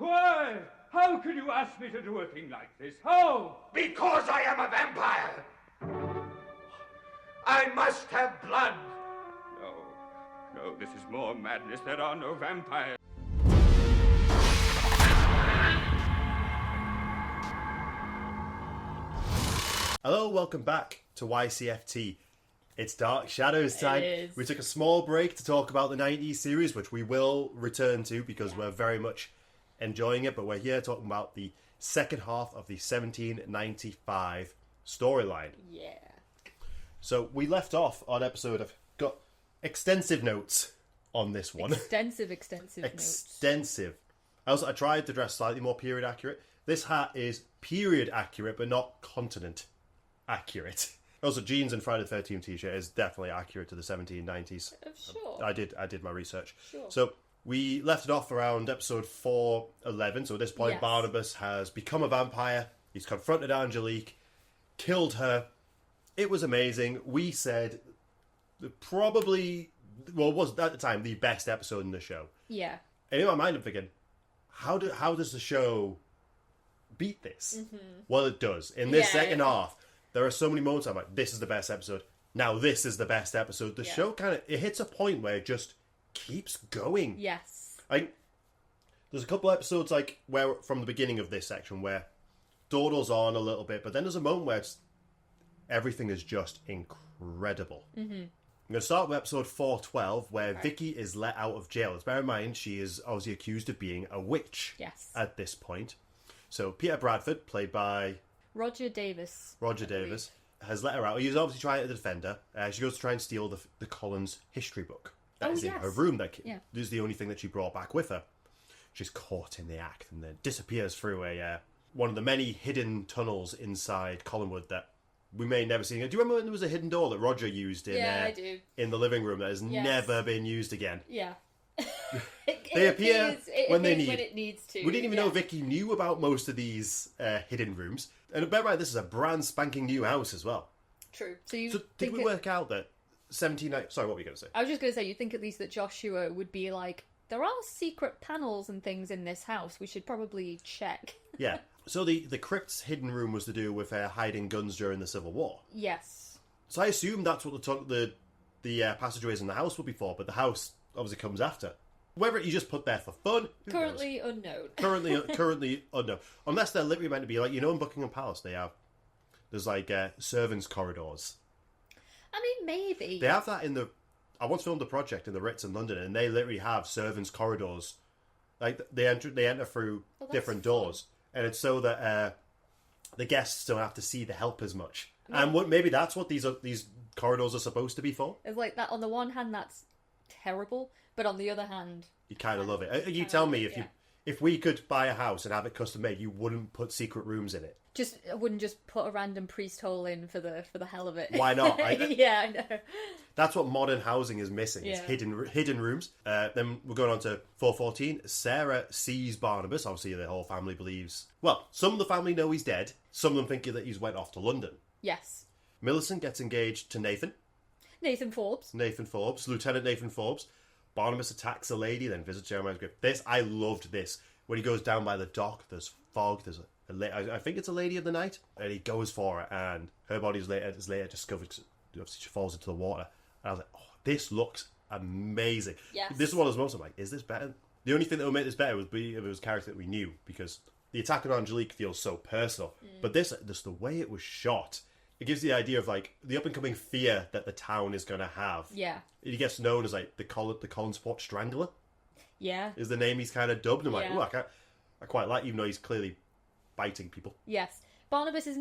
Why? How could you ask me to do a thing like this? How? Because I am a vampire. I must have blood. No, this is more madness. There are no vampires. Hello, welcome back to YCFT. It's Dark Shadows time. It is. We took a small break to talk about the 90s series, which we will return to because we're very much enjoying it, but we're here talking about the second half of the 1795 storyline. Yeah. So we left off on episode, I've got extensive notes on this one. Extensive notes. Extensive. I tried to dress slightly more period accurate. This hat is period accurate, but not continent accurate. Also, jeans and Friday the 13th t-shirt is definitely accurate to the 1790s. Sure. I did my research. Sure. So we left it off around episode 411. So at this point, Yes. Barnabas has become a vampire. He's confronted Angelique, killed her. It was amazing. We said probably, well, it was at the time the best episode in the show. Yeah. And in my mind, I'm thinking, how does the show beat this? Mm-hmm. Well, it does. In this second half, there are so many moments I'm like, this is the best episode. Now this is the best episode. The show it hits a point where it just keeps going. Yes. There's a couple episodes where from the beginning of this section where dawdles on a little bit, but then there's a moment where everything is just incredible. Mm-hmm. I'm going to start with episode 412 where Vicky is let out of jail. Let's bear in mind she is obviously accused of being a witch at this point. So Peter Bradford, played by Roger Davis, has let her out. He's obviously trying to defend her. She goes to try and steal the Collins history book that is in her room. This is the only thing that she brought back with her. She's caught in the act and then disappears through one of the many hidden tunnels inside Collinwood that we may never see again. Do you remember when there was a hidden door that Roger used I do. in the living room that has never been used again? Yeah. They appear when it needs to. We didn't even know Vicky knew about most of these hidden rooms. And bear in mind, this is a brand spanking new house as well. True. So did we work out that 17... Sorry, what were you going to say? I was just going to say, you think at least that Joshua would be like, there are secret panels and things in this house. We should probably check. Yeah. So the crypt's hidden room was to do with hiding guns during the Civil War. Yes. So I assume that's what the passageways in the house will be for, but the house obviously comes after. Whether you just put there for fun, currently unknown. Currently unknown. Unless they're literally meant to be in Buckingham Palace, there's servants' corridors. I mean, maybe they have that in the. I once filmed a project in the Ritz in London, and they literally have servants' corridors. They enter through different doors, and it's so that the guests don't have to see the help as much. And maybe that's what these corridors are supposed to be for. It's like that. On the one hand, that's terrible. But on the other hand, you kind of love it. You tell me if we could buy a house and have it custom made, you wouldn't put secret rooms in it. I wouldn't just put a random priest hole in for the hell of it. Why not? Yeah, I know. That's what modern housing is missing. It's hidden rooms. Then we're going on to 414. Sarah sees Barnabas. Obviously, the whole family believes. Well, some of the family know he's dead. Some of them think that he's went off to London. Yes. Millicent gets engaged to Nathan. Lieutenant Nathan Forbes. Barnabas attacks a lady, then visits Jeremiah's grave. I loved this. When he goes down by the dock, there's fog, there's I think it's a lady of the night, and he goes for her, and her body is later discovered, obviously she falls into the water. And I was like, oh, this looks amazing. Yes. This is one of those moments I'm like, is this better? The only thing that would make this better would be if it was a character that we knew, because the attack on Angelique feels so personal. But this, the way it was shot, it gives the idea of the up and coming fear that the town is going to have. Yeah. He gets known as the Collinsport Strangler. Yeah. Is the name he's kind of dubbed. I'm like, oh, I quite like, even though he's clearly biting people. Yes. Barnabas has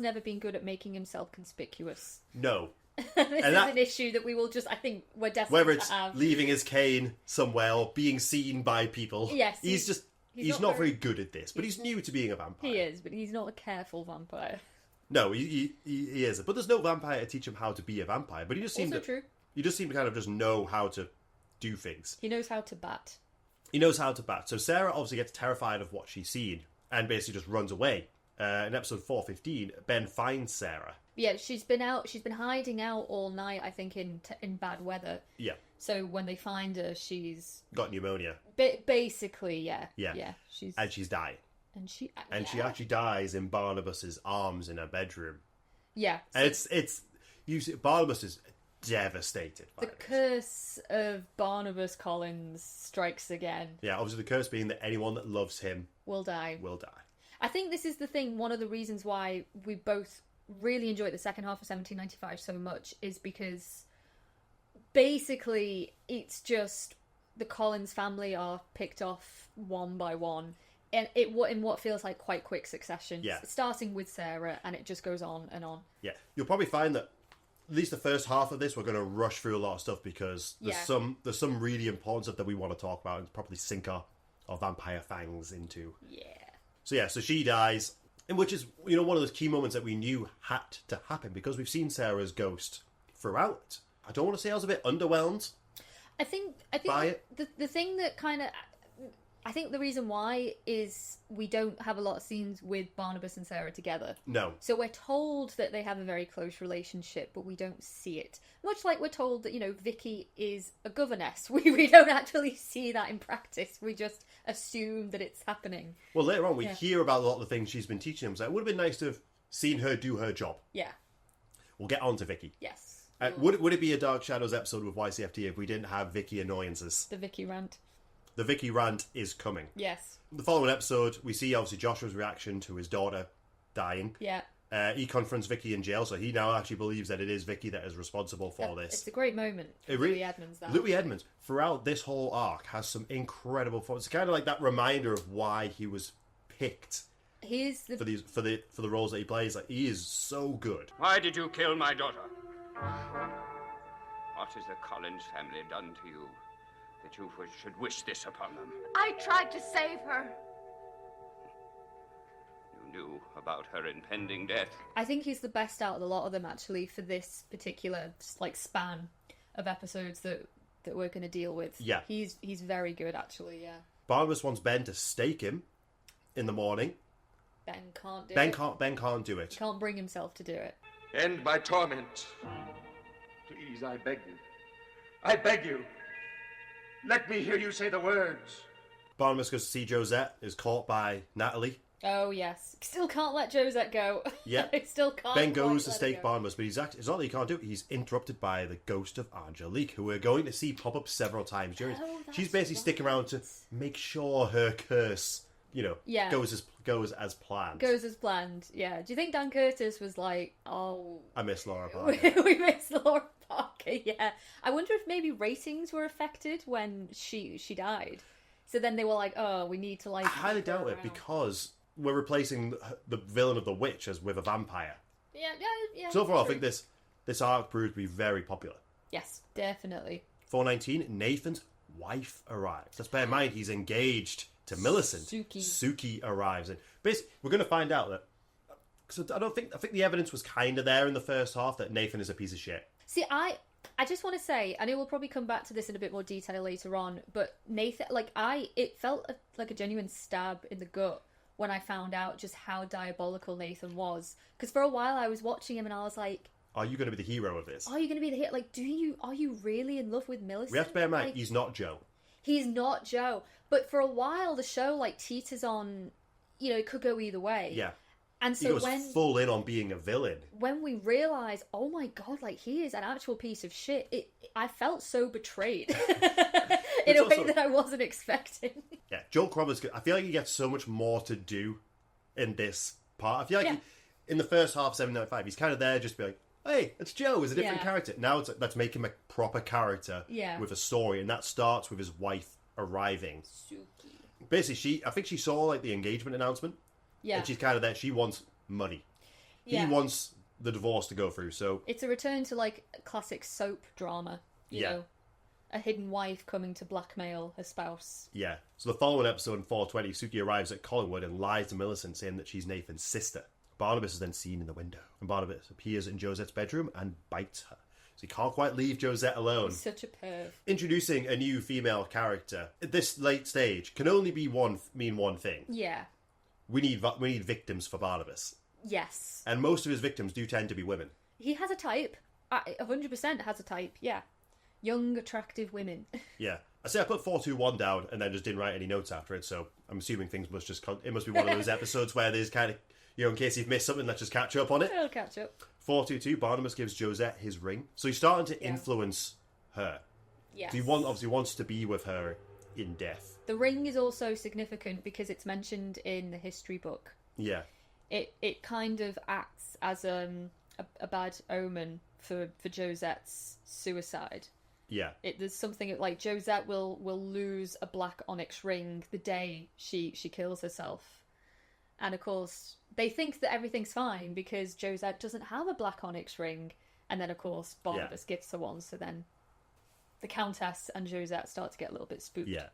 never been good at making himself conspicuous. No. This is an issue that we will I think we're destined whether it's to have. leaving his cane somewhere or being seen by people. Yes. He's not very good at this, but he's new to being a vampire. He is, but he's not a careful vampire. No, he isn't. But there's no vampire to teach him how to be a vampire. But he just seems true. You just seem to kind of just know how to do things. He knows how to bat. So Sarah obviously gets terrified of what she's seen and basically just runs away. in episode 415, Ben finds Sarah. Yeah, she's been hiding out all night, I think, in bad weather. Yeah. So when they find her, she's Got pneumonia. basically, yeah. And she's dying. And she actually dies in Barnabas's arms in her bedroom. Yeah. And it's you see, Barnabas is devastated by the curse of Barnabas Collins strikes again. Yeah, obviously the curse being that anyone that loves him will die. I think this is the thing, one of the reasons why we both really enjoyed the second half of 1795 so much is because basically it's just the Collins family are picked off one by one. And in what feels like quite quick succession. Yeah. Starting with Sarah, and it just goes on and on. Yeah. You'll probably find that at least the first half of this, we're going to rush through a lot of stuff because there's some really important stuff that we want to talk about and probably sink our vampire fangs into. Yeah. So she dies, and which is, you know, one of those key moments that we knew had to happen because we've seen Sarah's ghost throughout. I don't want to say I was a bit underwhelmed. I think by it. The thing that kind of... I think the reason why is we don't have a lot of scenes with Barnabas and Sarah together. No. So we're told that they have a very close relationship, but we don't see it. Much like we're told that, you know, Vicky is a governess. We don't actually see that in practice. We just assume that it's happening. Well, later on we hear about a lot of the things she's been teaching them. So it would have been nice to have seen her do her job. Yeah. We'll get on to Vicky. Yes. Would it be a Dark Shadows episode with YCFT if we didn't have Vicky annoyances? The Vicky rant. The Vicky rant is coming. Yes. The following episode, we see obviously Joshua's reaction to his daughter dying. Yeah. He confronts Vicky in jail, so he now actually believes that it is Vicky that is responsible for this. It's a great moment. Louis Edmonds. Louis Edmonds, throughout this whole arc, has some incredible fun. It's kind of like that reminder of why he was picked for the roles that he plays. Like, he is so good. Why did you kill my daughter? What has the Collins family done to you that you should wish this upon them? I tried to save her. You knew about her impending death. I think he's the best out of the lot of them, actually, for this particular span of episodes that we're going to deal with. Yeah. He's very good, actually, yeah. Barnabas wants Ben to stake him in the morning. Ben can't do it. Ben can't do it. He can't bring himself to do it. End my torment. Please, I beg you. I beg you. Let me hear you say the words. Barnabas goes to see Josette, is caught by Natalie. Oh, yes. Still can't let Josette go. Yeah. Still can't. Ben goes to stake Barnabas, but it's not that he can't do it. He's interrupted by the ghost of Angelique, who we're going to see pop up several times during. She's basically sticking around to make sure her curse, goes as planned. Goes as planned, yeah. Do you think Dan Curtis was like, oh... I miss Laura Parker. we miss Laura Parker, yeah. I wonder if maybe ratings were affected when she died. So then they were like, oh, we need to I highly doubt it, because we're replacing the villain of The Witch with a vampire. Yeah. So overall, I think this arc proved to be very popular. Yes, definitely. 419, Nathan's wife arrives. Let's bear in mind, he's engaged to Millicent. Suki arrives, and basically we're going to find out that. So I think the evidence was kind of there in the first half that Nathan is a piece of shit. See, I just want to say, and it will probably come back to this in a bit more detail later on, but Nathan, it felt like a genuine stab in the gut when I found out just how diabolical Nathan was. Because for a while I was watching him and I was like, are you going to be the hero of this? Are you going to be the hero? Like, are you really in love with Millicent? We have to bear in mind, he's not Joe. He's not Joe. But for a while, the show, teeters on, it could go either way. Yeah. And so he goes full in on being a villain. When we realise, oh my god, he is an actual piece of shit, I felt so betrayed. in a way that I wasn't expecting. Yeah, Joel Cromer's good. I feel like he gets so much more to do in this part. I feel like in the first half of 795, he's kind of there just to be like, hey, it's Joe, he's a different character. Now let's make him a proper character with a story, and that starts with his wife arriving. Suki. Basically, I think she saw the engagement announcement. Yeah. And she's kind of there. She wants money. He wants the divorce to go through. So it's a return to a classic soap drama. You know, a hidden wife coming to blackmail her spouse. Yeah. So the following episode in 420, Suki arrives at Collingwood and lies to Millicent, saying that she's Nathan's sister. Barnabas is then seen in the window, and Barnabas appears in Josette's bedroom and bites her. So he can't quite leave Josette alone. He's such a perv. Introducing a new female character at this late stage can only mean one thing. Yeah. we need victims for Barnabas. Yes. And most of his victims do tend to be women. He has a type. 100% has a type, yeah. Young, attractive women. Yeah. I say I put 421 down and then just didn't write any notes after it, so I'm assuming things must just... it must be one of those episodes where there's kind of... in case you've missed something, let's just catch up on it. I'll catch up. 422, Barnabas gives Josette his ring. So he's starting to influence her. Yes. So he obviously wants to be with her in death. The ring is also significant because it's mentioned in the history book. Yeah. It kind of acts as a bad omen for Josette's suicide. Yeah. There's something like Josette will lose a black onyx ring the day she kills herself. And of course, they think that everything's fine because Josette doesn't have a black onyx ring. And then, of course, Barnabas gives her one. So then the Countess and Josette start to get a little bit spooked. Yeah.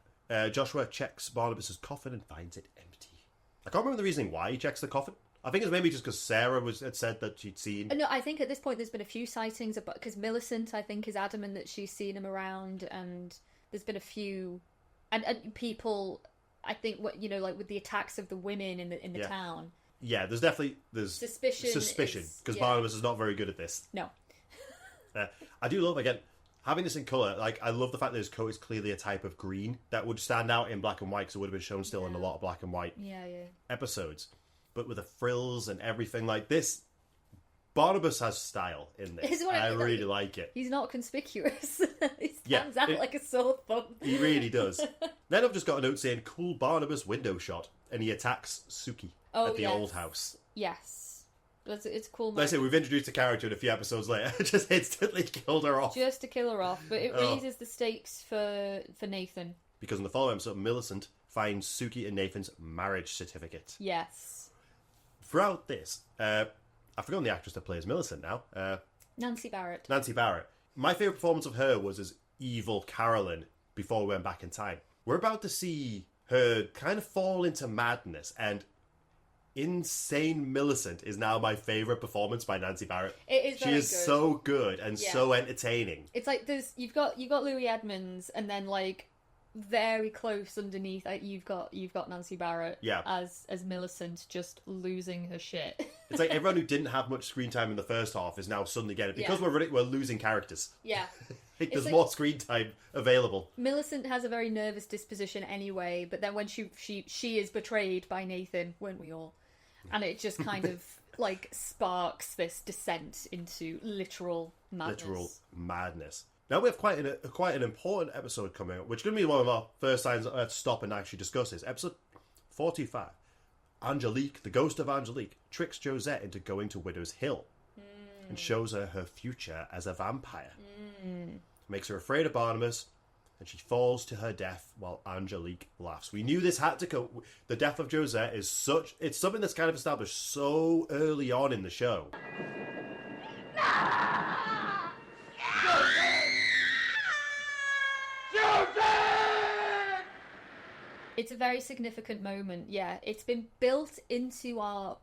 Joshua checks Barnabas's coffin and finds it empty. I can't remember the reasoning why he checks the coffin. I think it's maybe just because Sarah had said that she'd seen... No, I think at this point there's been a few sightings, because Millicent, I think, is adamant that she's seen him around, and there's been a few... And people, I think, like with the attacks of the women in the town... Yeah, there's definitely... Suspicion, because Barnabas is not very good at this. No. I do love, again, having this in colour. Like, I love the fact that his coat is clearly a type of green that would stand out in black and white, because it would have been shown still in a lot of black and white episodes. But with the frills and everything like this, Barnabas has style in this. I really like it. He's not conspicuous. He stands out like a sore thumb. He really does. Then I've just got a note saying, cool Barnabas window shot. And he attacks Suki at the old house. Yes. It's cool. Like I say, we've introduced a character and a few episodes later. Just instantly killed her off. Just to kill her off. But it raises the stakes for Nathan. Because in the following episode, Millicent finds Suki and Nathan's marriage certificate. Yes. Throughout this, I've forgotten the actress that plays Millicent now. Nancy Barrett. My favourite performance of her was as evil Carolyn before we went back in time. We're about to see her kind of fall into madness, and insane Millicent is now my favourite performance by Nancy Barrett. It is very good. So good and so entertaining. It's like you've got Louis Edmonds, and then like very close underneath, you've got Nancy Barrett as Millicent, just losing her shit. It's like everyone who didn't have much screen time in the first half is now suddenly getting it because we're losing characters. Yeah. There's more screen time available. Millicent has a very nervous disposition anyway, but then when she is betrayed by Nathan, weren't we all? And it just kind of like sparks this descent into literal madness. Now we have quite an important episode coming up, which is going to be one of our first signs that let's stop and actually discuss this. Episode 45. Angelique, the ghost of Angelique, tricks Josette into going to Widow's Hill and shows her future as a vampire. Makes her afraid of Barnabas, and she falls to her death while Angelique laughs. We knew this had to go. The death of Josette it's something that's kind of established so early on in the show. It's a very significant moment, yeah. It's been built into our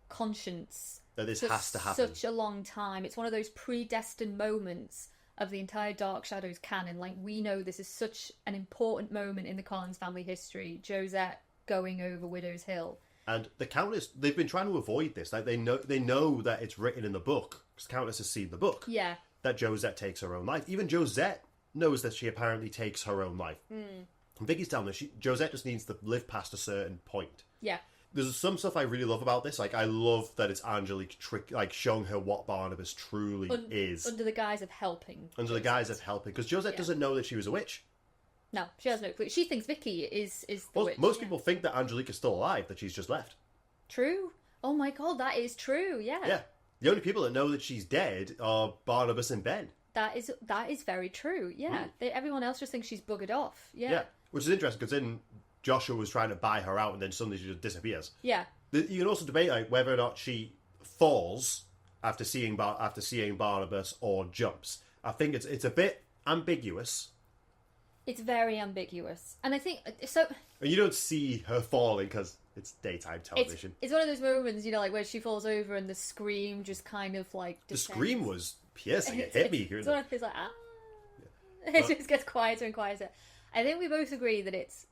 conscience that this has to happen. Such a long time. It's one of those predestined moments of the entire Dark Shadows canon. Like, we know this is such an important moment in the Collins family history. Josette going over Widow's Hill. And the Countess, they've been trying to avoid this. Like, they know that it's written in the book, because the Countess has seen the book. Yeah. That Josette takes her own life. Even Josette knows that she apparently takes her own life. And Vicky's telling her Josette just needs to live past a certain point. Yeah. There's some stuff I really love about this. Like, I love that it's Angelique showing her what Barnabas truly is. Under the guise of helping. Because Josette doesn't know that she was a witch. No, she has no clue. She thinks Vicky is the witch. Most people think that Angelique is still alive, that she's just left. True. Oh my god, that is true, yeah. Yeah. The only people that know that she's dead are Barnabas and Ben. That is very true, yeah. Everyone else just thinks she's buggered off, yeah. Which is interesting, because then Joshua was trying to buy her out, and then suddenly she just disappears. Yeah. You can also debate whether or not she falls after seeing Barnabas or jumps. I think it's a bit ambiguous. It's very ambiguous, and I think so. And you don't see her falling because it's daytime television. It's one of those moments, like where she falls over and the scream just kind of like descends. The scream was piercing. It hit me. It's one of those like It just gets quieter and quieter. I think we both agree that it's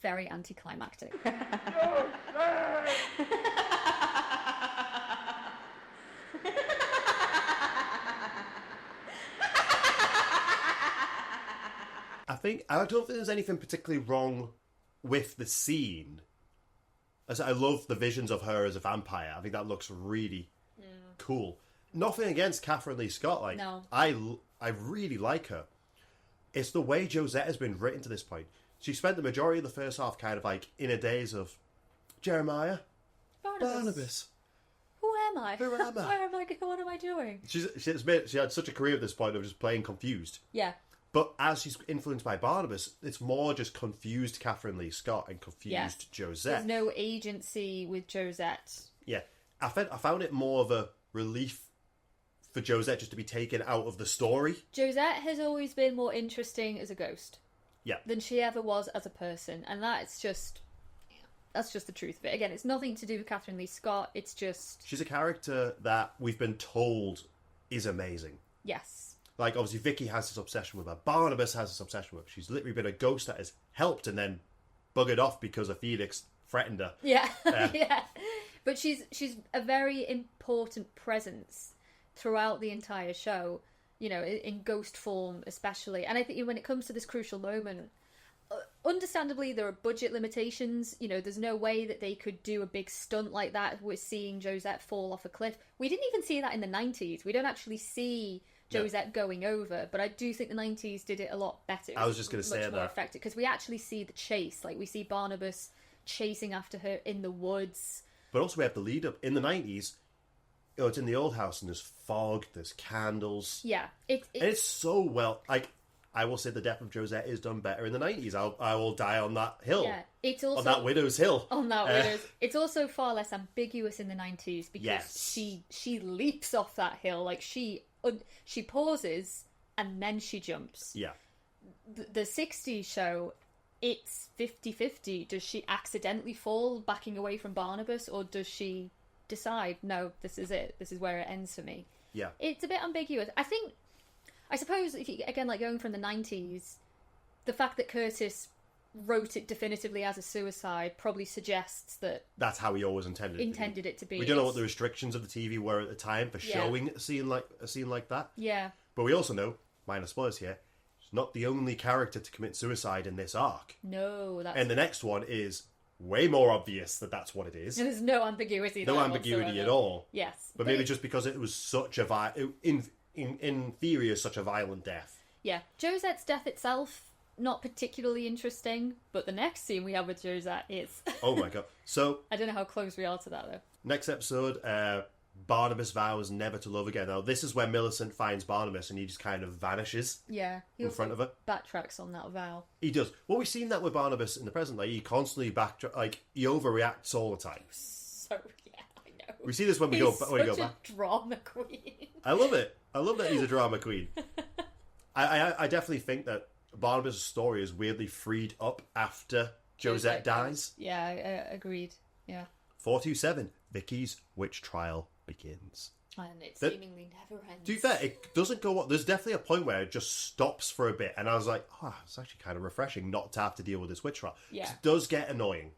very anticlimactic. I don't think there's anything particularly wrong with the scene. As I love the visions of her as a vampire. I think that looks really cool. Nothing against Catherine Lee Scott. Like, No. I really like her. It's the way Josette has been written to this point. She spent the majority of the first half kind of like in a daze of Jeremiah, Barnabas. Who am I? Who am I? Where am I? What am I doing? She had such a career at this point of just playing confused. Yeah. But as she's influenced by Barnabas, it's more just confused Catherine Lee Scott and confused Josette. There's no agency with Josette. Yeah. I found it more of a relief for Josette just to be taken out of the story. Josette has always been more interesting as a ghost. Yeah. Than she ever was as a person. And that's just the truth of it. Again, it's nothing to do with Catherine Lee Scott. It's just... She's a character that we've been told is amazing. Yes. Like, obviously, Vicky has this obsession with her. Barnabas has this obsession with her. She's literally been a ghost that has helped and then buggered off because a Felix threatened her. Yeah. Yeah. But she's a very important presence throughout the entire show, you know, in ghost form especially. And I think when it comes to this crucial moment, understandably, there are budget limitations. You know, there's no way that they could do a big stunt like that with seeing Josette fall off a cliff. We didn't even see that in the 90s. We don't actually see Josette going over, but I do think the 90s did it a lot better. I was just going to say that. Much more effective, because we actually see the chase. Like, we see Barnabas chasing after her in the woods. But also we have the lead up. In the 90s, you know, it's in the old house and there's fog, there's candles. Yeah. And it's so well... Like, I will say the death of Josette is done better in the 90s. I will die on that hill. Yeah. It's also... On that widow's hill. On that widow's... It's also far less ambiguous in the 90s because Yes. she leaps off that hill. Like, she pauses and then she jumps. Yeah. The 60s show, it's 50-50. Does she accidentally fall backing away from Barnabas, or does she decide, no, this is it, this is where it ends for me? Yeah. It's a bit ambiguous. I suppose, if you, again, like going from the 90s, the fact that Curtis wrote it definitively as a suicide probably suggests that that's how he always intended it to be. We don't know what the restrictions of the TV were at the time for showing a scene like that. Yeah. But we also know, minor spoilers here, she's not the only character to commit suicide in this arc. No, that's... And the next one is way more obvious that that's what it is. There's no ambiguity there. No ambiguity whatsoever. at all. Yes. But maybe just because it was such a in theory is such a violent death. Yeah. Josette's death itself, not particularly interesting, but the next scene we have with Josette is... Oh my god. So... I don't know how close we are to that, though. Next episode, Barnabas vows never to love again. Now, this is where Millicent finds Barnabas and he just kind of vanishes in front of her. Backtracks on that vow. He does. Well, we've seen that with Barnabas in the present. Like, he constantly he overreacts all the time. So, yeah, I know. We see this when we go back. He's such a drama queen. I love it. I love that he's a drama queen. I definitely think that Barnabas' story is weirdly freed up after Josette dies. Yeah, agreed. Yeah. 427, Vicky's witch trial begins. And it seemingly never ends. To be fair, it doesn't go up. There's definitely a point where it just stops for a bit, and I was like, it's actually kind of refreshing not to have to deal with this witch trial. Yeah. It does get annoying.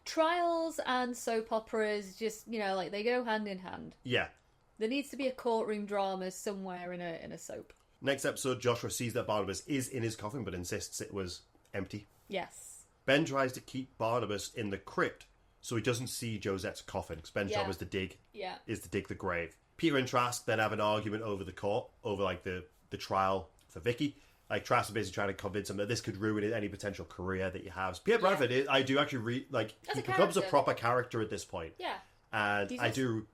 Trials and soap operas just, like, they go hand in hand. Yeah. There needs to be a courtroom drama somewhere in a soap. Next episode, Joshua sees that Barnabas is in his coffin, but insists it was empty. Yes. Ben tries to keep Barnabas in the crypt so he doesn't see Josette's coffin, because Ben's job is to dig the grave. Peter and Trask then have an argument over the court, over like the trial for Vicky. Like, Trask is basically trying to convince him that this could ruin any potential career that he has. Peter Bradford, I do actually he becomes a proper character at this point. Yeah. And I do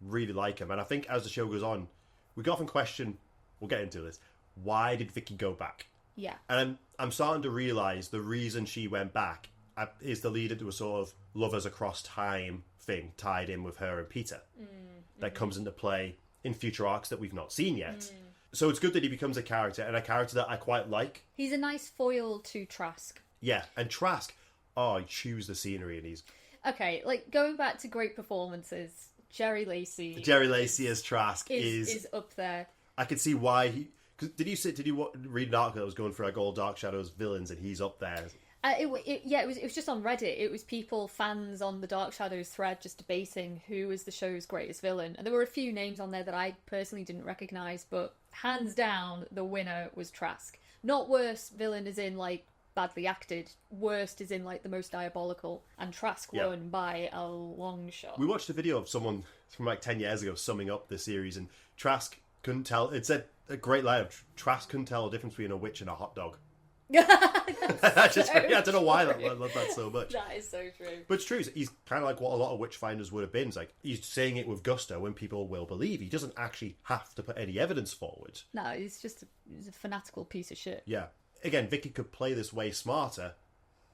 really like him. And I think as the show goes on, we often question, we'll get into this, why did Vicky go back? Yeah. And I'm starting to realise the reason she went back is to lead into a sort of lovers across time thing tied in with her and Peter that comes into play in future arcs that we've not seen yet. So it's good that he becomes a character, and a character that I quite like. He's a nice foil to Trask. Yeah, and Trask, he chews the scenery, and he's... Okay, like, going back to great performances, Jerry Lacey as Trask is up there. I could see why he... Cause did you read an article that was going for like all Dark Shadows villains, and he's up there? It was just on Reddit. It was fans on the Dark Shadows thread, just debating who is the show's greatest villain. And there were a few names on there that I personally didn't recognise, but hands down, the winner was Trask. Not worst villain as in, like, badly acted. Worst as in, like, the most diabolical. And Trask won by a long shot. We watched a video of someone from, like, 10 years ago summing up the series, and Trask couldn't tell... It said a great line of Trask couldn't tell the difference between a witch and a hot dog. I don't know why I love that so much. That is so true. But it's true. He's kind of like what a lot of Witchfinders would have been. It's like he's saying it with gusto and people will believe. He doesn't actually have to put any evidence forward. No, he's a fanatical piece of shit. Yeah. Again, Vicky could play this way smarter,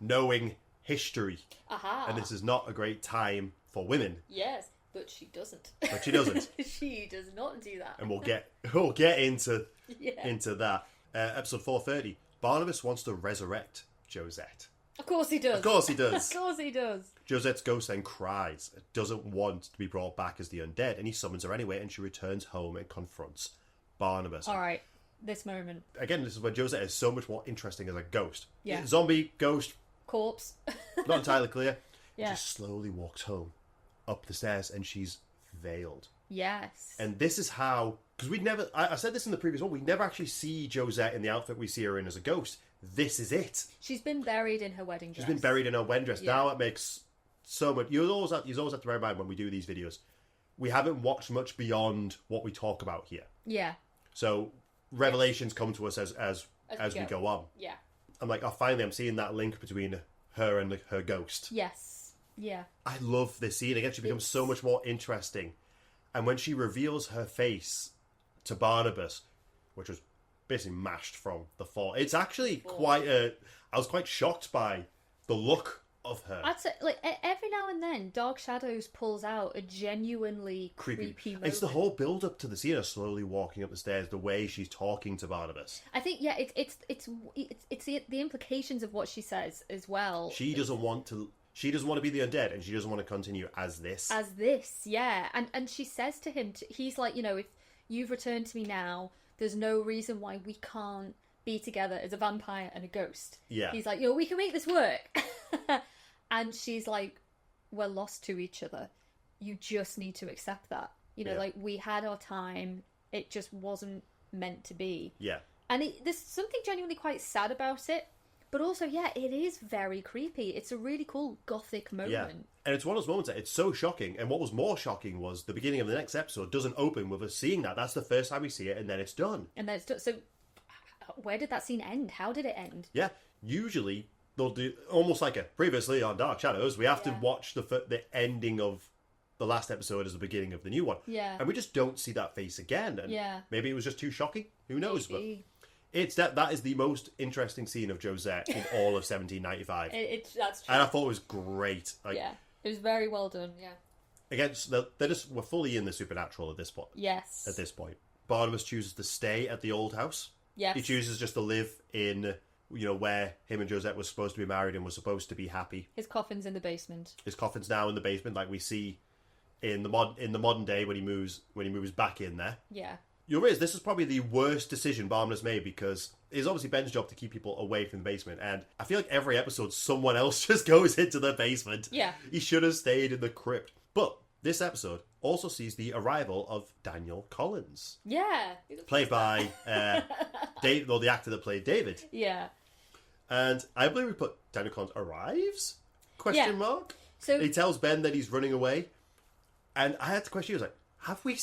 knowing history. Aha. And this is not a great time for women. Yes, but she doesn't. But she doesn't. She does not do that. And we'll get into that. Episode 430. Barnabas wants to resurrect Josette. Of course he does. Of course he does. Of course he does. Josette's ghost then cries. It doesn't want to be brought back as the undead, and he summons her anyway, and she returns home and confronts Barnabas. All right, this moment. Again, this is where Josette is so much more interesting as a ghost. Yeah. Zombie, ghost, corpse. not entirely clear. Yeah. Just slowly walks home, up the stairs, and she's veiled. Yes. And this is how... Because I said this in the previous one, we never actually see Josette in the outfit we see her in as a ghost. This is it. She's been buried in her wedding dress. She's been buried in her wedding dress. Yeah. Now it makes so much... You always have to bear in mind when we do these videos, we haven't watched much beyond what we talk about here. Yeah. So revelations come to us as we go on. Yeah. I'm like, finally I'm seeing that link between her and her ghost. Yes. Yeah. I love this scene. Again, she becomes so much more interesting. And when she reveals her face to Barnabas, which was basically mashed from the fall, it's actually I was quite shocked by the look of her. I'd say, like, every now and then, Dark Shadows pulls out a genuinely creepy moment. It's the whole build-up to the scene, her slowly walking up the stairs, the way she's talking to Barnabas. I think, yeah, it's the implications of what she says as well. She doesn't want to be the undead, and she doesn't want to continue as this. Yeah. And she says to him, he's like, if you've returned to me now, there's no reason why we can't be together as a vampire and a ghost. Yeah. He's like, we can make this work. And she's like, we're lost to each other. You just need to accept that. Like, we had our time. It just wasn't meant to be. Yeah. And there's something genuinely quite sad about it. But also, yeah, it is very creepy. It's a really cool gothic moment. Yeah. And it's one of those moments that it's so shocking. And what was more shocking was the beginning of the next episode doesn't open with us seeing that. That's the first time we see it, and then it's done. So, where did that scene end? How did it end? Yeah. Usually, they'll do almost like a previously on Dark Shadows. We have to watch the ending of the last episode as the beginning of the new one. Yeah. And we just don't see that face again. And maybe it was just too shocking. Who knows? Maybe. But that is the most interesting scene of Josette in all of 1795. That's true. And I thought it was great. It was very well done. Yeah. Again, we're fully in the supernatural at this point. Yes. At this point, Barnabas chooses to stay at the old house. Yes. He chooses just to live in, where him and Josette were supposed to be married and were supposed to be happy. His coffin's in the basement. His coffin's now in the basement, like we see in the modern day when he moves back in there. Yeah. This is probably the worst decision Barnabas made, because it's obviously Ben's job to keep people away from the basement, and I feel like every episode someone else just goes into the basement. Yeah. He should have stayed in the crypt. But this episode also sees the arrival of Daniel Collins. Yeah. Played by Dave, the actor that played David. Yeah. And I believe we put Daniel Collins arrives? Question mark? So he tells Ben that he's running away. And I had to question, I was like,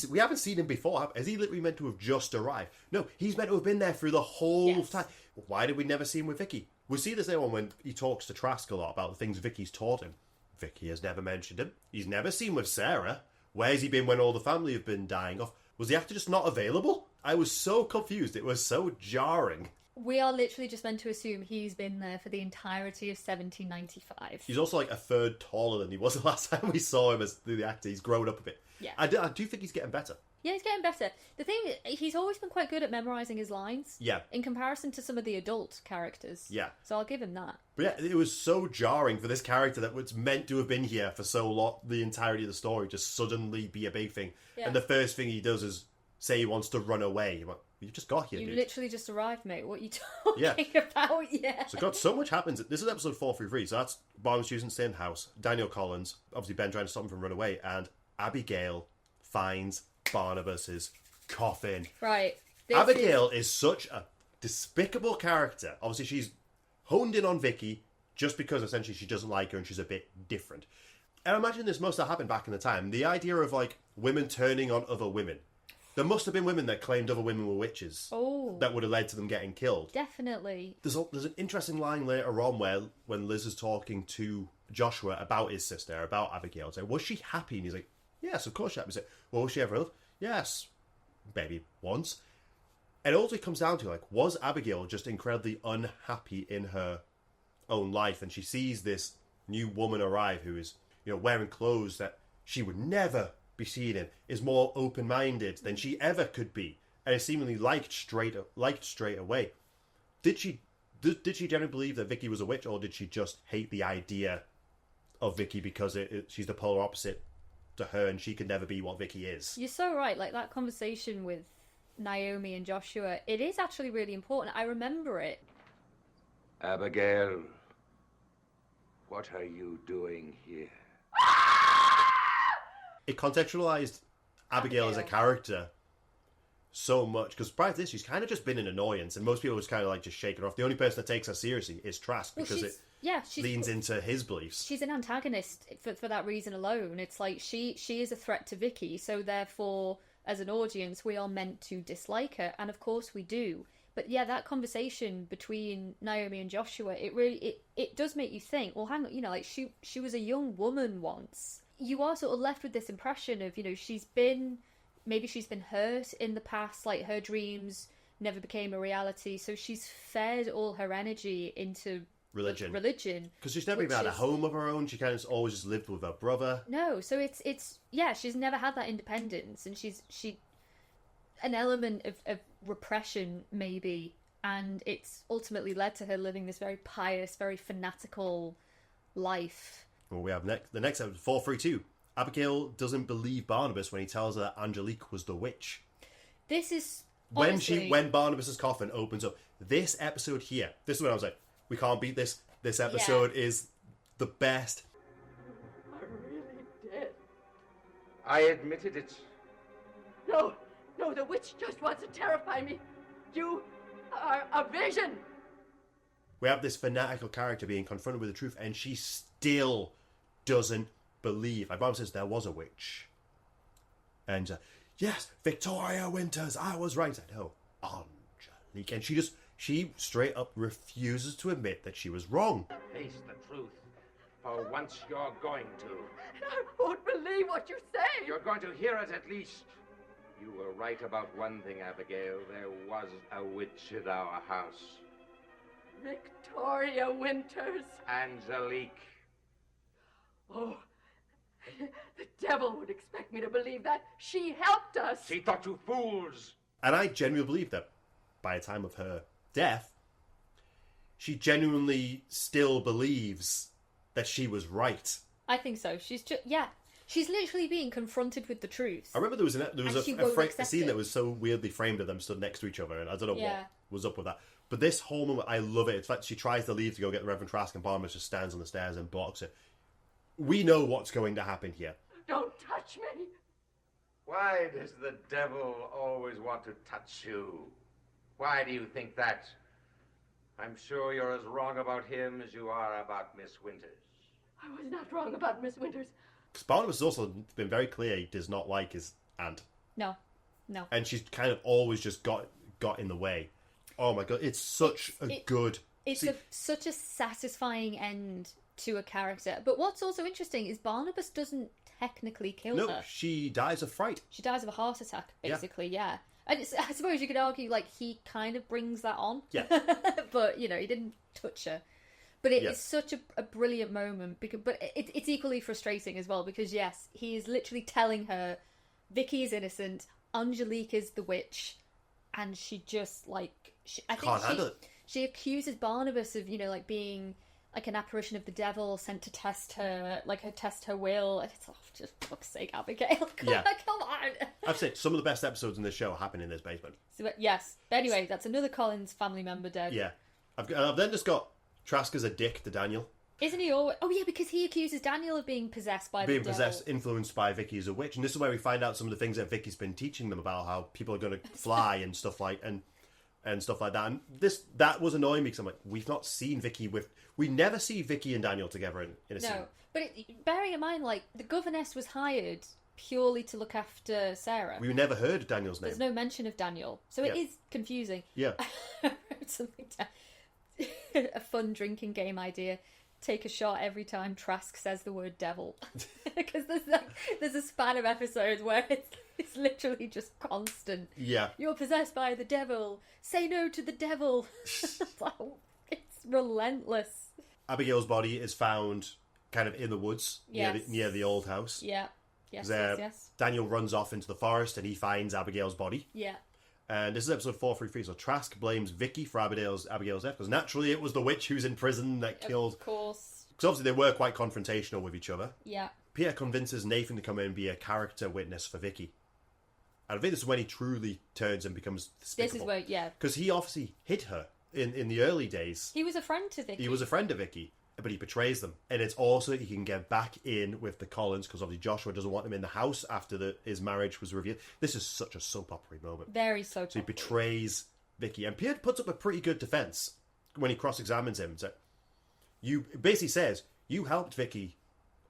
we haven't seen him before. Has he literally meant to have just arrived? No, he's meant to have been there through the whole time. Why did we never see him with Vicky? We see this later on when he talks to Trask a lot about the things Vicky's taught him. Vicky has never mentioned him. He's never seen with Sarah. Where's he been when all the family have been dying off? Was the actor just not available? I was so confused. It was so jarring. We are literally just meant to assume he's been there for the entirety of 1795. He's also like a third taller than he was the last time we saw him as the actor. He's grown up a bit. Yeah. I do think he's getting better. Yeah, he's getting better. The thing is, he's always been quite good at memorising his lines. Yeah. In comparison to some of the adult characters. Yeah. So I'll give him that. But yeah, it was so jarring for this character that was meant to have been here for so long, the entirety of the story, just suddenly be a big thing. Yeah. And the first thing he does is say he wants to run away. I'm like, You just got here, You dude. literally just arrived, mate. What are you talking Yeah. about? Yeah. So God, so much happens. This is episode 433, so that's Barnabas using the same house, Daniel Collins, obviously Ben trying to stop him from running away, and Abigail finds Barnabas's coffin. Right. Abigail is such a despicable character. Obviously, she's honed in on Vicky just because essentially she doesn't like her and she's a bit different. And I imagine this must have happened back in the time. The idea of, like, women turning on other women. There must have been women that claimed other women were witches. Oh. That would have led to them getting killed. Definitely. There's an interesting line later on where when Liz is talking to Joshua about his sister, about Abigail, saying, was she happy? And he's like, yes, of course she happy. He's like, well, was she ever ill? Yes, maybe once. And it also comes down to, like, was Abigail just incredibly unhappy in her own life? And she sees this new woman arrive who is, you know, wearing clothes that she would never be seen in, is more open-minded than she ever could be, and is seemingly liked straight away. Did she generally believe that Vicky was a witch, or did she just hate the idea of Vicky because she's the polar opposite to her and she could never be what Vicky is? You're so right. Like, that conversation with Naomi and Joshua, it is actually really important. I remember it. Abigail, what are you doing here? It contextualized Abigail as a character so much, because prior to this she's kind of just been an annoyance and most people just kind of like just shake it off. The only person that takes her seriously is Trask, because it leans into his beliefs. She's an antagonist for that reason alone. It's like she is a threat to Vicky, so therefore as an audience we are meant to dislike her, and of course we do. But yeah, that conversation between Naomi and Joshua, it does make you think, well, hang on, you know, like she was a young woman once. You are sort of left with this impression of, you know, maybe she's been hurt in the past, like her dreams never became a reality, so she's fed all her energy into religion. Because she's never even had a home of her own. She kind of always just lived with her brother. No, so it's she's never had that independence, and she an element of repression maybe, and it's ultimately led to her living this very pious, very fanatical life. Well, we have the next episode, 432. Abigail doesn't believe Barnabas when he tells her that Angelique was the witch. This is honestly... when Barnabas's coffin opens up. This episode here, this is when I was like, we can't beat this. This episode is the best. I really did. I admitted it. No, the witch just wants to terrify me. You are a vision. We have this fanatical character being confronted with the truth, and she still doesn't believe. My mom says there was a witch. And, yes, Victoria Winters, I was right. I know, Angelique. And she straight up refuses to admit that she was wrong. Face the truth. For once you're going to. I won't believe what you say. You're going to hear it at least. You were right about one thing, Abigail. There was a witch at our house. Victoria Winters. Angelique. Oh, the devil would expect me to believe that. She helped us. She thought you fools. And I genuinely believe that by the time of her death, she genuinely still believes that she was right. I think so. She's literally being confronted with the truth. I remember there was a scene that was so weirdly framed of them stood next to each other, and I don't know what was up with that. But this whole moment, I love it. It's like she tries to leave to go get the Reverend Trask, and Barnabas just stands on the stairs and blocks it. We know what's going to happen here. Don't touch me. Why does the devil always want to touch you? Why do you think that? I'm sure you're as wrong about him as you are about Miss Winters. I was not wrong about Miss Winters. Because Barnabas has also been very clear he does not like his aunt. No. And she's kind of always just got in the way. Oh my god, it's such a good... It's such a satisfying end to a character. But what's also interesting is Barnabas doesn't technically kill her. No, she dies of fright. She dies of a heart attack, basically, yeah. And I suppose you could argue, like, he kind of brings that on. Yeah. But, you know, he didn't touch her. But it is such a brilliant moment. But it's equally frustrating as well, because, yes, he is literally telling her Vicky is innocent, Angelique is the witch, and she just, like... I think can't handle it. She accuses Barnabas of, you know, like, being like an apparition of the devil sent to test her, test her will. And it's just for fuck's sake, Abigail. Come on. I've said some of the best episodes in this show happen in this basement. So, yes. But anyway, that's another Collins family member dead. Yeah. I've then just got Trask as a dick to Daniel. Isn't he always... Oh, yeah, because he accuses Daniel of being possessed by the devil. Being possessed, influenced by Vicky as a witch. And this is where we find out some of the things that Vicky's been teaching them about how people are going to fly and stuff like and stuff like that. And that was annoying me because I'm like, we've not seen Vicky with... We never see Vicky and Daniel together in a scene. No, but bearing in mind, like, the governess was hired purely to look after Sarah. We never heard Daniel's name. There's no mention of Daniel. So it is confusing. Yeah. I wrote something down. A fun drinking game idea. Take a shot every time Trask says the word devil. Because there's a span of episodes where it's literally just constant. Yeah. You're possessed by the devil. Say no to the devil. It's relentless. Abigail's body is found kind of in the woods near the old house. Yeah. Yes, yes. Daniel runs off into the forest and he finds Abigail's body. Yeah. And this is episode 433. So Trask blames Vicky for Abigail's death because naturally it was the witch who's in prison that killed. Of course. Because obviously they were quite confrontational with each other. Yeah. Pierre convinces Nathan to come in and be a character witness for Vicky. And I think this is when he truly turns and becomes despicable. This is where, yeah. Because he obviously hid her in the early days. He was a friend to Vicky. He was a friend of Vicky, but he betrays them. And it's also he can get back in with the Collins because obviously Joshua doesn't want him in the house after his marriage was revealed. This is such a soap opera moment. Very soap opera. So he betrays Vicky. And Pierre puts up a pretty good defense when he cross-examines him. So you basically says, you helped Vicky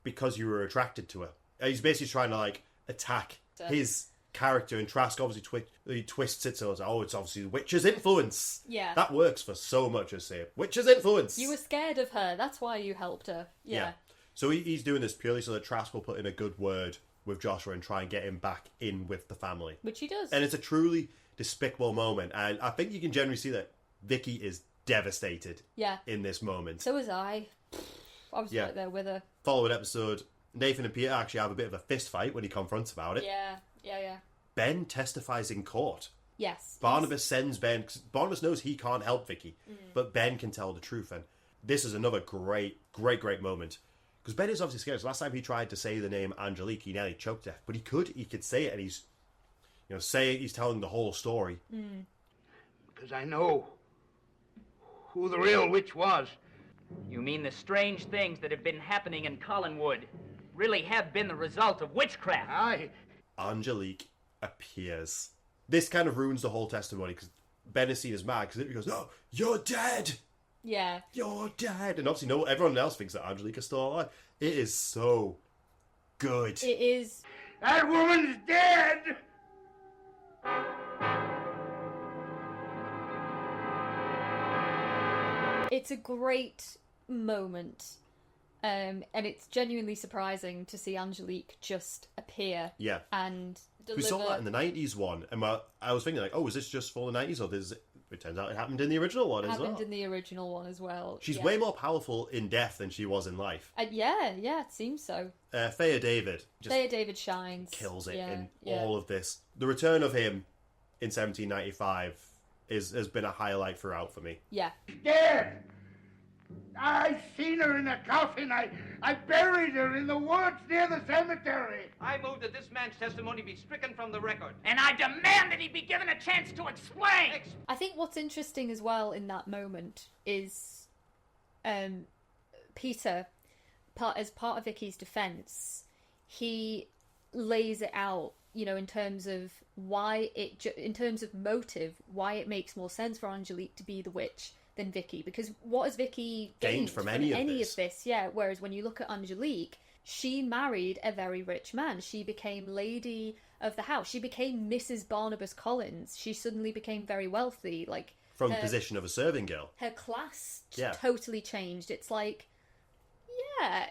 because you were attracted to her. And he's basically trying to attack his character, and Trask obviously he twists it so it's obviously the witch's influence. Yeah. That works for so much as say witch's influence. You were scared of her, that's why you helped her. Yeah. So he's doing this purely so that Trask will put in a good word with Joshua and try and get him back in with the family. Which he does. And it's a truly despicable moment, and I think you can generally see that Vicky is devastated in this moment. So was I. I was right there with her. Following episode, Nathan and Peter actually have a bit of a fist fight when he confronts about it. Yeah. Ben testifies in court. Yes. Barnabas sends Ben, cause Barnabas knows he can't help Vicky, but Ben can tell the truth, and this is another great moment. Because Ben is obviously scared. So last time he tried to say the name Angelique, he nearly choked death, but he could say it, and he's, he's telling the whole story. Because I know who the real witch was. You mean the strange things that have been happening in Collinwood really have been the result of witchcraft? Aye. Angelique appears. This kind of ruins the whole testimony because Ben is seen as mad because he goes, "No, you're dead. Yeah, you're dead." And obviously, everyone else thinks that Angelique is still alive. It is so good. It is. That woman's dead. It's a great moment. And it's genuinely surprising to see Angelique just appear. Yeah. And deliver. We saw that in the 90s one. And I was thinking, is this just for the 90s? Or it turns out it happened in the original one as well. Happened in the original one as well. She's way more powerful in death than she was in life. Yeah, it seems so. Thea David. Thea David shines. Kills it in all of this. The return of him in 1795 has been a highlight throughout for me. Yeah. Dead! I seen her in a coffin. I buried her in the woods near the cemetery. I move that this man's testimony be stricken from the record. And I demand that he be given a chance to explain. I think what's interesting as well in that moment is Peter, as part of Vicky's defense, he lays it out, in terms of in terms of motive, why it makes more sense for Angelique to be the witch than Vicky, because what has Vicky gained from any of this? Yeah, whereas when you look at Angelique, she married a very rich man. She became lady of the house. She became Mrs. Barnabas Collins. She suddenly became very wealthy, from the position of a serving girl. Her class totally changed. It's like,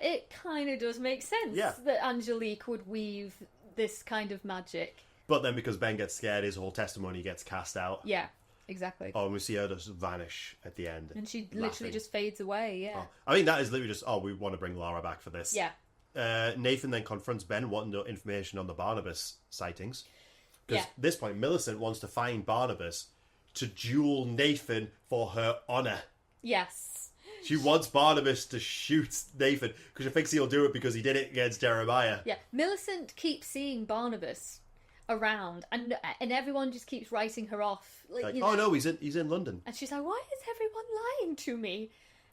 it kind of does make sense that Angelique would weave this kind of magic. But then because Ben gets scared, his whole testimony gets cast out. Yeah. Exactly. Oh, and we see her just vanish at the end. And she literally just fades away, yeah. I think that is literally just, we want to bring Laura back for this. Yeah. Nathan then confronts Ben, wanting no information on the Barnabas sightings. Because at this point, Millicent wants to find Barnabas to duel Nathan for her honour. Yes. She wants Barnabas to shoot Nathan because she thinks he'll do it because he did it against Jeremiah. Yeah, Millicent keeps seeing Barnabas around, and everyone just keeps writing her off. Like, you oh know. no, he's in London. And she's like, why is everyone lying to me?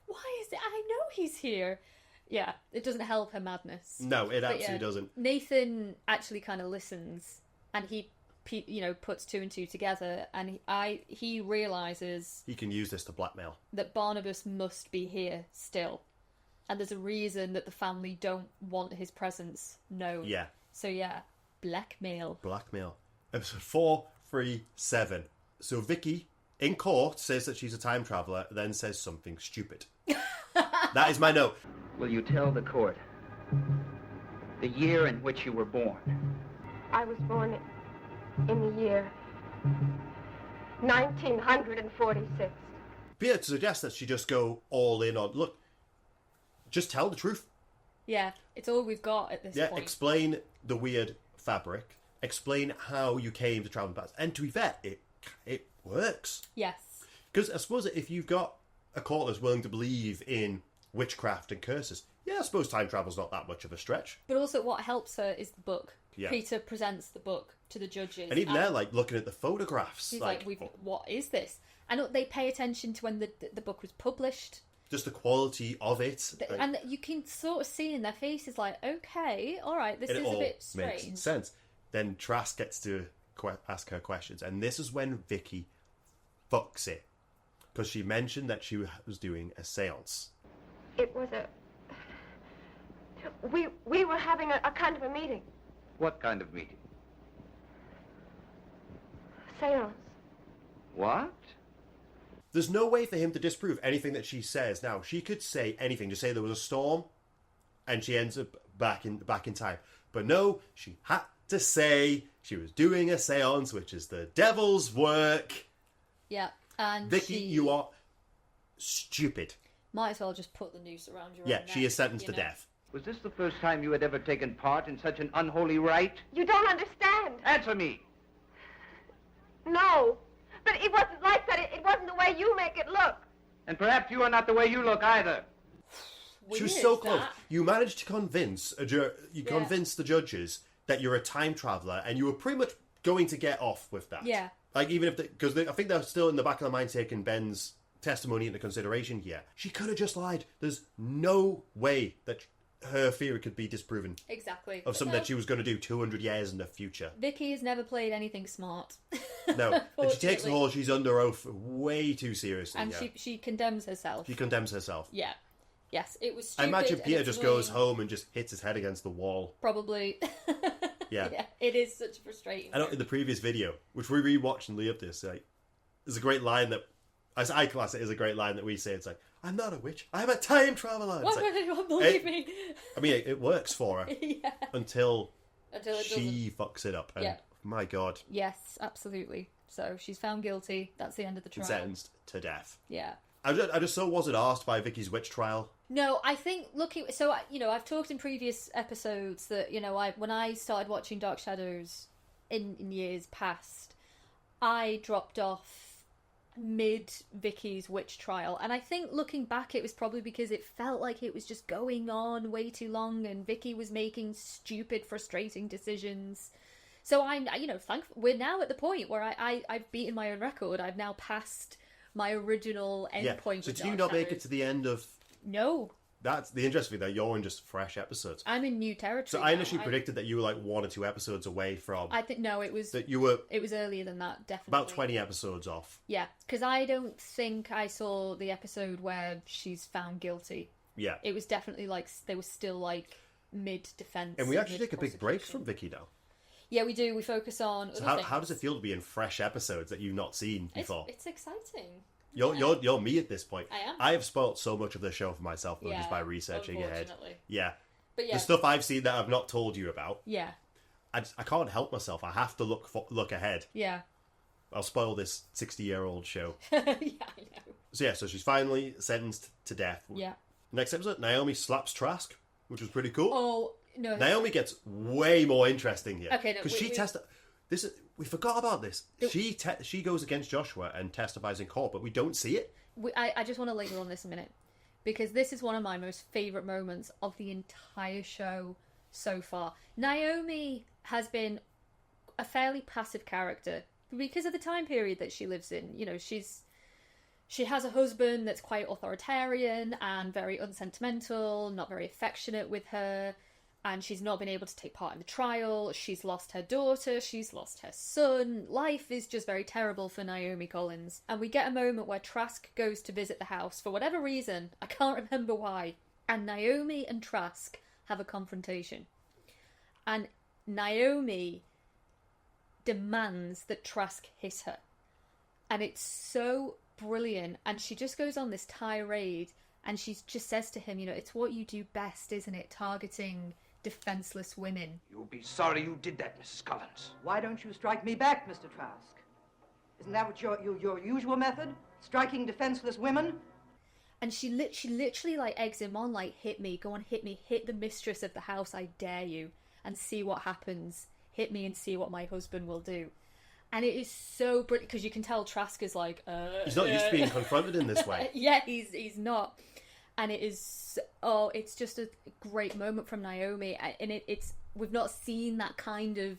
Why is it? I know he's here. Yeah, it doesn't help her madness. No, it absolutely doesn't. Nathan actually kind of listens, and he puts two and two together, and he realizes He can use this to blackmail. that Barnabas must be here still, and there's a reason that the family don't want his presence known. Yeah. So yeah, blackmail. Blackmail. Episode 437. So Vicky, in court, says that she's a time traveller, then says something stupid. That is my note. Will you tell the court the year in which you were born? I was born in the year 1946. Peter suggests that she just go all in on, look, just tell the truth. Yeah, it's all we've got at this point. Explain the weird fabric. Explain how you came to travel past. And to be fair, it works. Yes. Because I suppose if you've got a court that's willing to believe in witchcraft and curses, yeah, I suppose time travel's not that much of a stretch. But also what helps her is the book. Yeah. Peter presents the book to the judges. And even they're like looking at the photographs. He's like, what is this? And they pay attention to when the book was published. Just the quality of it. And you can sort of see in their faces like, okay, all right, this is a bit strange. Makes sense. Then Trask gets to ask her questions. And this is when Vicky fucks it. Because she mentioned that she was doing a seance. It was we were having a kind of a meeting. What kind of meeting? Seance. What? There's no way for him to disprove anything that she says. Now, she could say anything. Just say there was a storm, and she ends up back in time. But no, she had to say she was doing a seance, which is the devil's work. Yeah, and Vicky, you are stupid. Might as well just put the noose around your Yeah, own neck, she is sentenced to death. Was this the first time you had ever taken part in such an unholy rite? You don't understand. Answer me. No, but it wasn't like that. It wasn't the way you make it look. And perhaps you are not the way you look either. She was so close. You managed to convince convinced the judges that you're a time traveller, and you were pretty much going to get off with that. Yeah. Like, even if because I think they're still in the back of their mind taking Ben's testimony into consideration here. She could have just lied. There's no way that her theory could be disproven. Exactly. Of something that she was going to do 200 years in the future. Vicky has never played anything smart. No. And she takes the whole she's under oath way too seriously. And she condemns herself. She condemns herself. Yeah. Yes, it was stupid. I imagine Peter just goes home and just hits his head against the wall. Probably. Yeah. Yeah. It is such frustrating. I know in the previous video, which we rewatched and lead up to this, there's a great line that, as I class it, is a great line that we say. It's like, I'm not a witch, I'm a time traveller. Why would anyone believe me? I mean, it works for her. Yeah. Until it she fucks it up. And yeah. My God. Yes, absolutely. So she's found guilty. That's the end of the trial. Sentenced to death. Yeah. I just so wasn't asked by Vicky's witch trial. No, I think I've talked in previous episodes that, when I started watching Dark Shadows in years past, I dropped off mid Vicky's witch trial, and I think looking back it was probably because it felt like it was just going on way too long and Vicky was making stupid, frustrating decisions. So I'm, we're now at the point where I've beaten my own record. I've now passed my original endpoint. So with do you Dark not make Shadows. it to the end of? No. That's the interesting thing, though. You're in just fresh episodes. I'm in new territory. So I initially predicted that you were like 1 or 2 episodes away from. I think no, it was that you were. It was earlier than that, definitely. About 20 episodes off. Yeah, because I don't think I saw the episode where she's found guilty. Yeah. It was definitely like they were still like mid defense. And we actually take a big break from Vicky now. Yeah, we do. We focus on. So other how does it things. feel to be in fresh episodes that you've not seen before? It's exciting. You're me at this point. I am. I have spoilt so much of the show for myself though, just by Yeah, researching ahead. unfortunately. Yeah. But yeah. The stuff I've seen that I've not told you about. Yeah. I can't help myself. I have to look ahead. Yeah. I'll spoil this 60-year-old show. Yeah, I know. So she's finally sentenced to death. Yeah. Next episode, Naomi slaps Trask, which was pretty cool. Oh no. Naomi gets way more interesting here. Okay, no, because we forgot about this. She goes against Joshua and testifies in court, but we don't see it. I just want to linger on this a minute. because this is one of my most favourite moments of the entire show so far. Naomi has been a fairly passive character because of the time period that she lives in. You know, she has a husband that's quite authoritarian and very unsentimental, not very affectionate with her, and she's not been able to take part in the trial. She's lost her daughter, she's lost her son. Life is just very terrible for Naomi Collins. And we get a moment where Trask goes to visit the house for whatever reason. I can't remember why. And Naomi and Trask have a confrontation. And Naomi demands that Trask hit her. And it's so brilliant. And she just goes on this tirade and she just says to him, you know, it's what you do best, isn't it? Targeting defenseless women. You'll be sorry you did that, Mrs. Collins. Why don't you strike me back, Mr. Trask? Isn't that what your usual method? Striking defenseless women? And she literally like eggs him on, like, hit me, go on, hit me, hit the mistress of the house, I dare you, and see what happens. Hit me and see what my husband will do. And it is so brilliant, because you can tell Trask is like, he's not used to being confronted in this way. Yeah, he's not. And it is, it's just a great moment from Naomi. And it's we've not seen that kind of,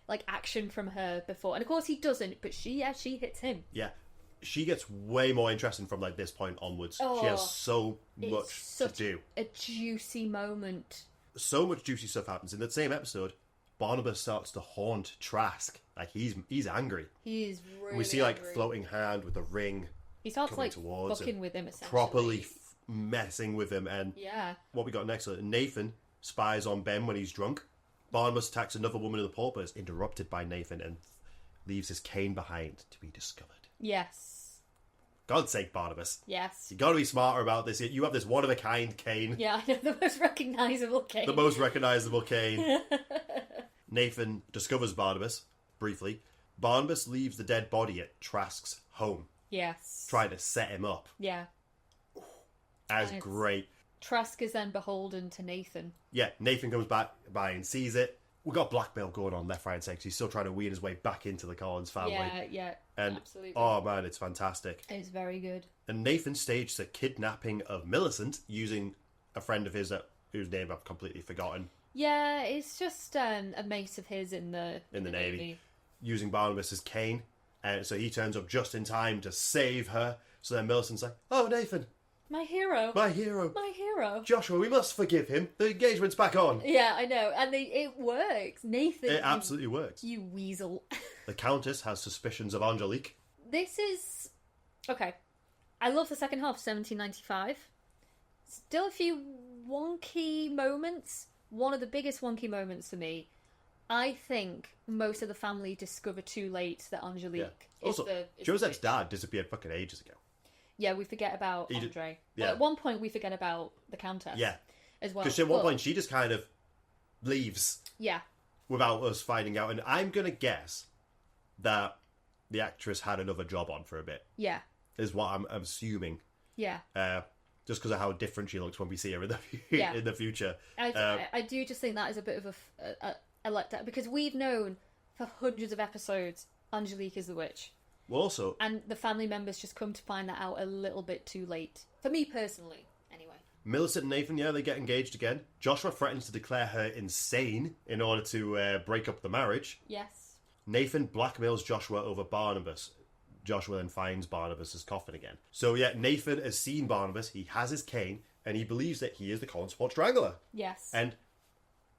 like, action from her before. And of course he doesn't, but she hits him. Yeah. She gets way more interesting from, like, this point onwards. She has so much to do. A juicy moment. So much juicy stuff happens. In that same episode, Barnabas starts to haunt Trask. Like, he's angry. He is really we see, like, angry. floating hand with a ring. He starts, like, fucking with him, essentially. Properly messing with him. And yeah. What we got next, Nathan spies on Ben when he's drunk. Barnabas attacks another woman in the pub, but is interrupted by Nathan and leaves his cane behind to be discovered. Yes. God's sake, Barnabas. Yes. You gotta be smarter about this. You have this one-of-a-kind cane. Yeah, I know, the most recognisable cane. The most recognisable cane. Nathan discovers Barnabas, briefly. Barnabas leaves the dead body at Trask's home. Yes. Trying to set him up. Yeah. That's great. Trask is then beholden to Nathan. Yeah, Nathan comes back by and sees it. We've got blackmail going on left, right, and centre. He's still trying to wean his way back into the Collins family. Yeah, and, absolutely. Oh man, it's fantastic. It's very good. And Nathan staged a kidnapping of Millicent using a friend of his whose name I've completely forgotten. Yeah, it's just a mate of his in the Navy. Using Barnabas' cane. So he turns up just in time to save her. So then Millicent's like, oh, Nathan. My hero. My hero. My hero. Joshua, we must forgive him. The engagement's back on. Yeah, I know. And it works. Nathan. It absolutely works. You weasel. The Countess has suspicions of Angelique. This is... Okay. I love the second half of 1795. Still a few wonky moments. One of the biggest wonky moments for me, I think most of the family discover too late that Angelique is also, the Josette's bitch. dad disappeared fucking ages ago. Yeah, we forget about Andre. Yeah. Well, at one point, we forget about the Countess. Yeah. As well. Because at one point, she just kind of leaves. Yeah. Without us finding out. And I'm going to guess that the actress had another job on for a bit. Yeah. Is what I'm assuming. Yeah. Just because of how different she looks when we see her in the future. I do just think that is a bit of a letdown. Because we've known for hundreds of episodes Angelique is the witch. Well, also... And the family members just come to find that out a little bit too late. For me personally, anyway. Millicent and Nathan, they get engaged again. Joshua threatens to declare her insane in order to break up the marriage. Yes. Nathan blackmails Joshua over Barnabas. Joshua then finds Barnabas' coffin again. So yeah, Nathan has seen Barnabas, he has his cane, and he believes that he is the Collins Fort Strangler. Yes. And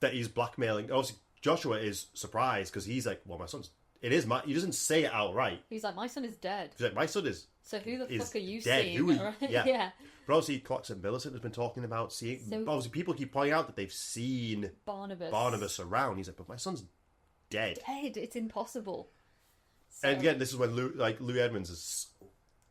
that he's blackmailing... Obviously, Joshua is surprised because he's like, well, my son's... It is my... He doesn't say it outright. He's like, my son is dead. He's like, my son is... So who the fuck are you dead. seeing? Yeah. But obviously, Clarkson Millicent has been talking about seeing... obviously, people keep pointing out that they've seen Barnabas around. He's like, but my son's dead. Dead. It's impossible. So... And again, this is when Lou Edmonds is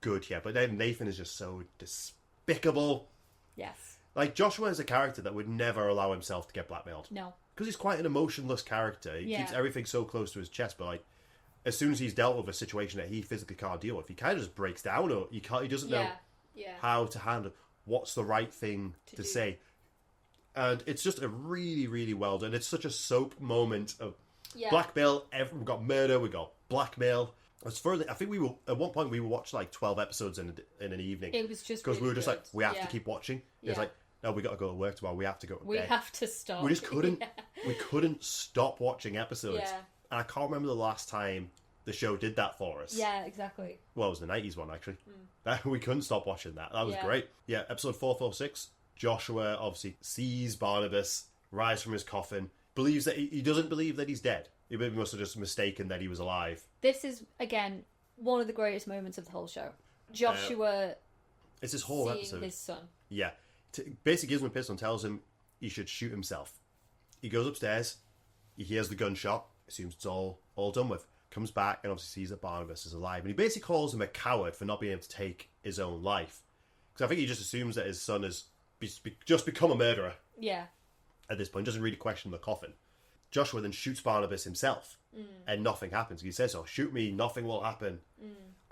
good here. But then Nathan is just so despicable. Yes. Like, Joshua is a character that would never allow himself to get blackmailed. No. Because he's quite an emotionless character. He keeps everything so close to his chest, but like... As soon as he's dealt with a situation that he physically can't deal with, he kind of just breaks down, or he doesn't know how to handle what's the right thing to say. And it's just a really, really well done. It's such a soap moment of blackmail. We've got murder, we've got blackmail. As further, I think we were at one point we watched like 12 episodes in an evening. It was just because really we were just good. like, we have to Yeah. keep watching. Yeah. It's like, no, we got to go to work tomorrow. We have to go to We bed. have to stop. We just couldn't. Yeah. We couldn't stop watching episodes. Yeah. And I can't remember the last time the show did that for us. Yeah, exactly. Well, it was the 90s one, actually. We couldn't stop watching that. That was Yeah. great. Yeah, episode 446. Joshua obviously sees Barnabas rise from his coffin, believes that he doesn't believe that he's dead. He must have just mistaken that he was alive. This is, again, one of the greatest moments of the whole show. Joshua It's this whole seeing episode. his son. Yeah. Basically gives him a pistol and tells him he should shoot himself. He goes upstairs. He hears the gunshot. Assumes it's all done with. Comes back and obviously sees that Barnabas is alive. And he basically calls him a coward for not being able to take his own life. Because I think he just assumes that his son has just become a murderer Yeah. at this point. Doesn't really question the coffin. Joshua then shoots Barnabas himself. And nothing happens. He says, "Oh, shoot me, nothing will happen.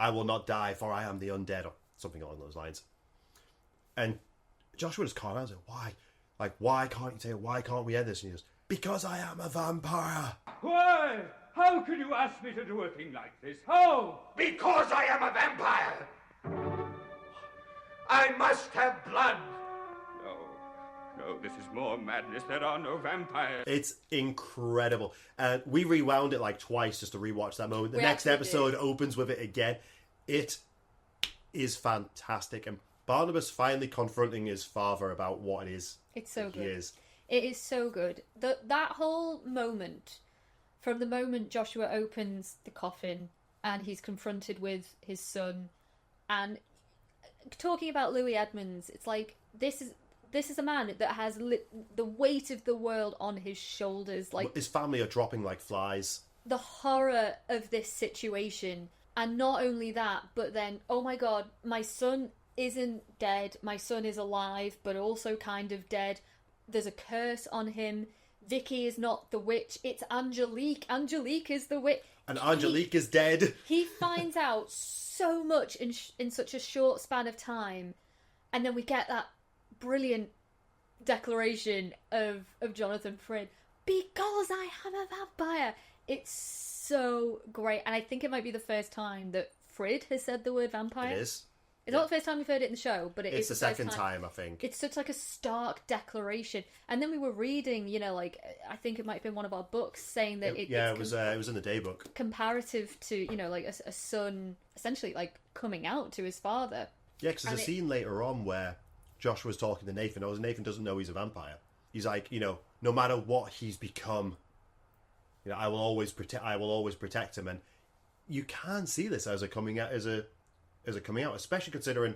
I will not die, for I am the undead," or something along those lines. And Joshua just can't answer. Why? Like, why can't you say it? Why can't we end this? And he goes, "Because I am a vampire." Why? How could you ask me to do a thing like this? How? Because I am a vampire! I must have blood! No, this is more madness. There are no vampires. It's incredible. And we rewound it like twice just to rewatch that moment. The We next actually episode did. opens with it again. It is fantastic. And Barnabas finally confronting his father about what it is. It's so that he good. is. It is so good. That whole moment, from the moment Joshua opens the coffin and he's confronted with his son, and talking about Louis Edmonds, it's like, this is a man that has the weight of the world on his shoulders. Like, His family are dropping like flies. the horror of this situation, and not only that, but then, oh my god, my son isn't dead, my son is alive, but also kind of dead. There's a curse on him. Vicky is not the witch, it's Angelique. Angelique is the witch. And Angelique is dead. He finds out so much in such a short span of time, and then we get that brilliant declaration of Jonathan Frid, "Because I am a vampire." It's so great, and I think it might be the first time that Frid has said the word vampire. It is. It's not the first time we've heard it in the show, but It's the first second time, I think. It's such like a stark declaration. And then we were reading, like, I think it might have been one of our books saying that It was in the day book. comparative to, like a son essentially like coming out to his father. Yeah, because there's And a scene later on where Joshua's talking to Nathan. Nathan doesn't know he's a vampire. He's like, no matter what he's become, I will always protect him. And you can see this as a coming out, especially considering.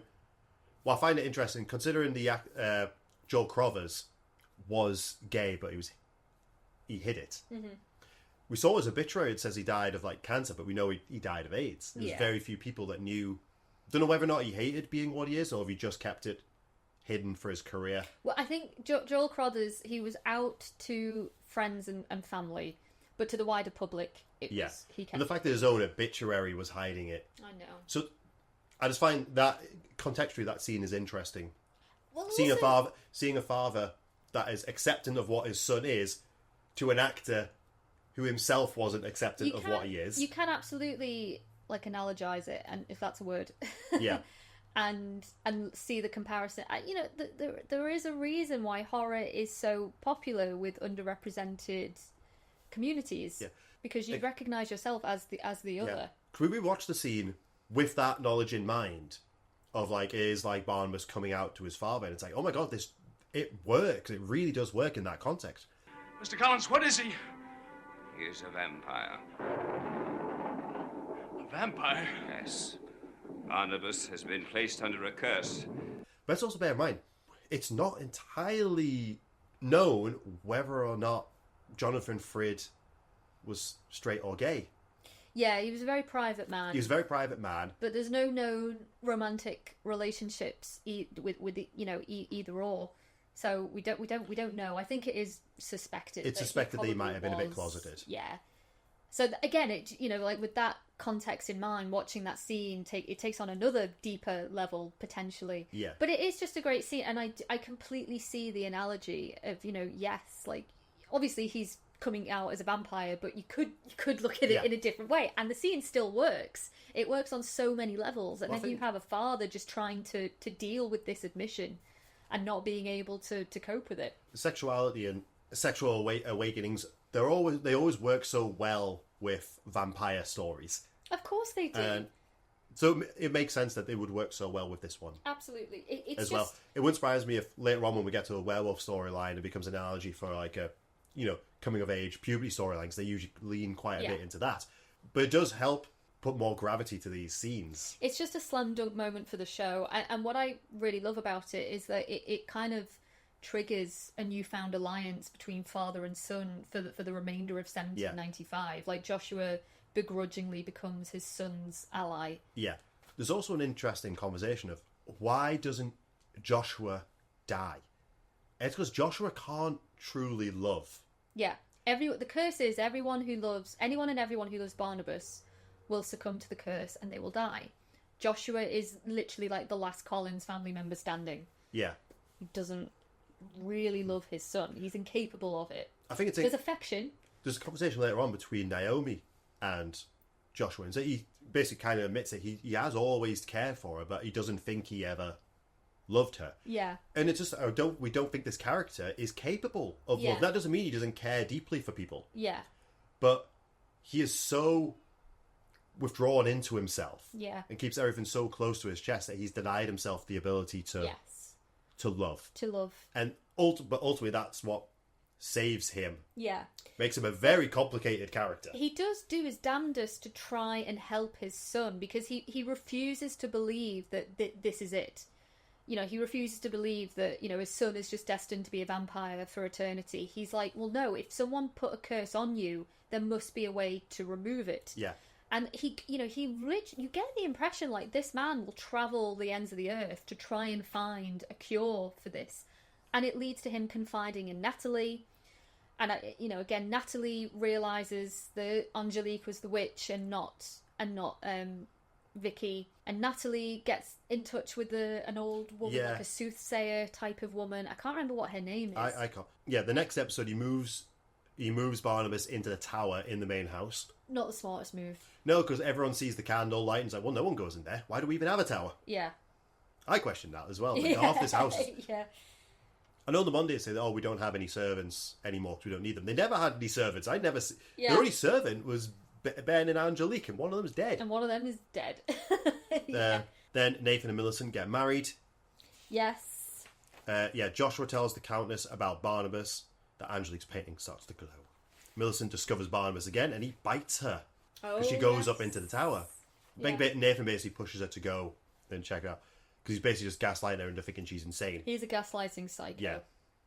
Well, I find it interesting considering the Joel Crothers was gay, but he hid it. Mm-hmm. We saw his obituary. It says he died of like cancer, but we know he died of AIDS. There's Yeah. very few people that knew. Don't know whether or not he hated being what he is, or if he just kept it hidden for his career. Well, I think Joel Crothers, he was out to friends and family, but to the wider public, he kept And the fact that his own obituary was hiding it. I know. So I just find that contextually that scene is interesting. Well, Seeing also- a father that is accepting of what his son is, to an actor who himself wasn't acceptant of what he is. You can absolutely like analogize it, and if that's a word. Yeah. and see the comparison. There is a reason why horror is so popular with underrepresented communities. Yeah. Because you recognise yourself as the Yeah. other. Could we rewatch the scene with that knowledge in mind of like, is like Barnabas coming out to his father, and it's like, oh my god, it works. It really does work in that context. Mr. Collins, what is he? He is a vampire. A vampire? Yes. Barnabas has been placed under a curse. But let's also bear in mind, it's not entirely known whether or not Jonathan Frid was straight or gay. Yeah, he was a very private man. He was a very private man. But there's no known romantic relationships with either or. So we don't know. I think it is suspected. It's that suspected that he might probably have been a bit was. closeted. Yeah. So again, it like with that context in mind, watching that scene takes on another deeper level potentially. Yeah. But it is just a great scene, and I completely see the analogy of yes, like obviously he's coming out as a vampire, but you could look at it in a different way, and the scene still works. It works on so many levels, and then you have a father just trying to deal with this admission and not being able to cope with it. Sexuality and sexual awakenings, they always work so well with vampire stories. Of course they do. And so it makes sense that they would work so well with this one. Absolutely. It's as just... well. It wouldn't surprise me if later on when we get to a werewolf storyline, it becomes an analogy for like a, coming of age puberty storylines. They usually lean quite a bit into that. But it does help put more gravity to these scenes. It's just a slam dunk moment for the show. And what I really love about it is that it kind of triggers a newfound alliance between father and son for the remainder of 1795. Yeah. Like, Joshua begrudgingly becomes his son's ally. Yeah. There's also an interesting conversation of why doesn't Joshua die? It's because Joshua can't truly love. Yeah. The curse is anyone and everyone who loves Barnabas will succumb to the curse and they will die. Joshua is literally like the last Collins family member standing. Yeah. He doesn't really love his son. He's incapable of it. I think there's affection. There's a conversation later on between Naomi and Joshua, and so he basically kind of admits that he has always cared for her, but he doesn't think he ever loved her. Yeah. And it's just we don't think this character is capable of love. That doesn't mean he doesn't care deeply for people. Yeah. But he is so withdrawn into himself. Yeah. And keeps everything so close to his chest that he's denied himself the ability to love. To love. And ultimately that's what saves him. Yeah. Makes him a very complicated character. He does do his damnedest to try and help his son because he refuses to believe that this is it. He refuses to believe that, his son is just destined to be a vampire for eternity. He's like, well, no, if someone put a curse on you, there must be a way to remove it. Yeah. And you get the impression like this man will travel the ends of the earth to try and find a cure for this. And it leads to him confiding in Natalie. And, again, Natalie realises that Angelique was the witch and not Vicky. And Natalie gets in touch with an old woman, like a soothsayer type of woman. I can't remember what her name is. I can't. Yeah, the next episode he moves Barnabas into the tower in the main house. Not the smartest move. No, because everyone sees the candle light and is like, well, no one goes in there. Why do we even have a tower? Yeah. I questioned that as well. Like, half this house is... Yeah. I know the Mondays say, we don't have any servants anymore because we don't need them. They never had any servants. I never... Yeah. The only servant was Ben and Angelique, and one of them is dead. And one of them is dead. Then Nathan and Millicent get married. Yes. Joshua tells the Countess about Barnabas that Angelique's painting starts to glow. Millicent discovers Barnabas again, and he bites her because she goes up into the tower. Nathan basically pushes her to go and check it out because he's basically just gaslighting her into thinking she's insane. He's a gaslighting psycho. Yeah.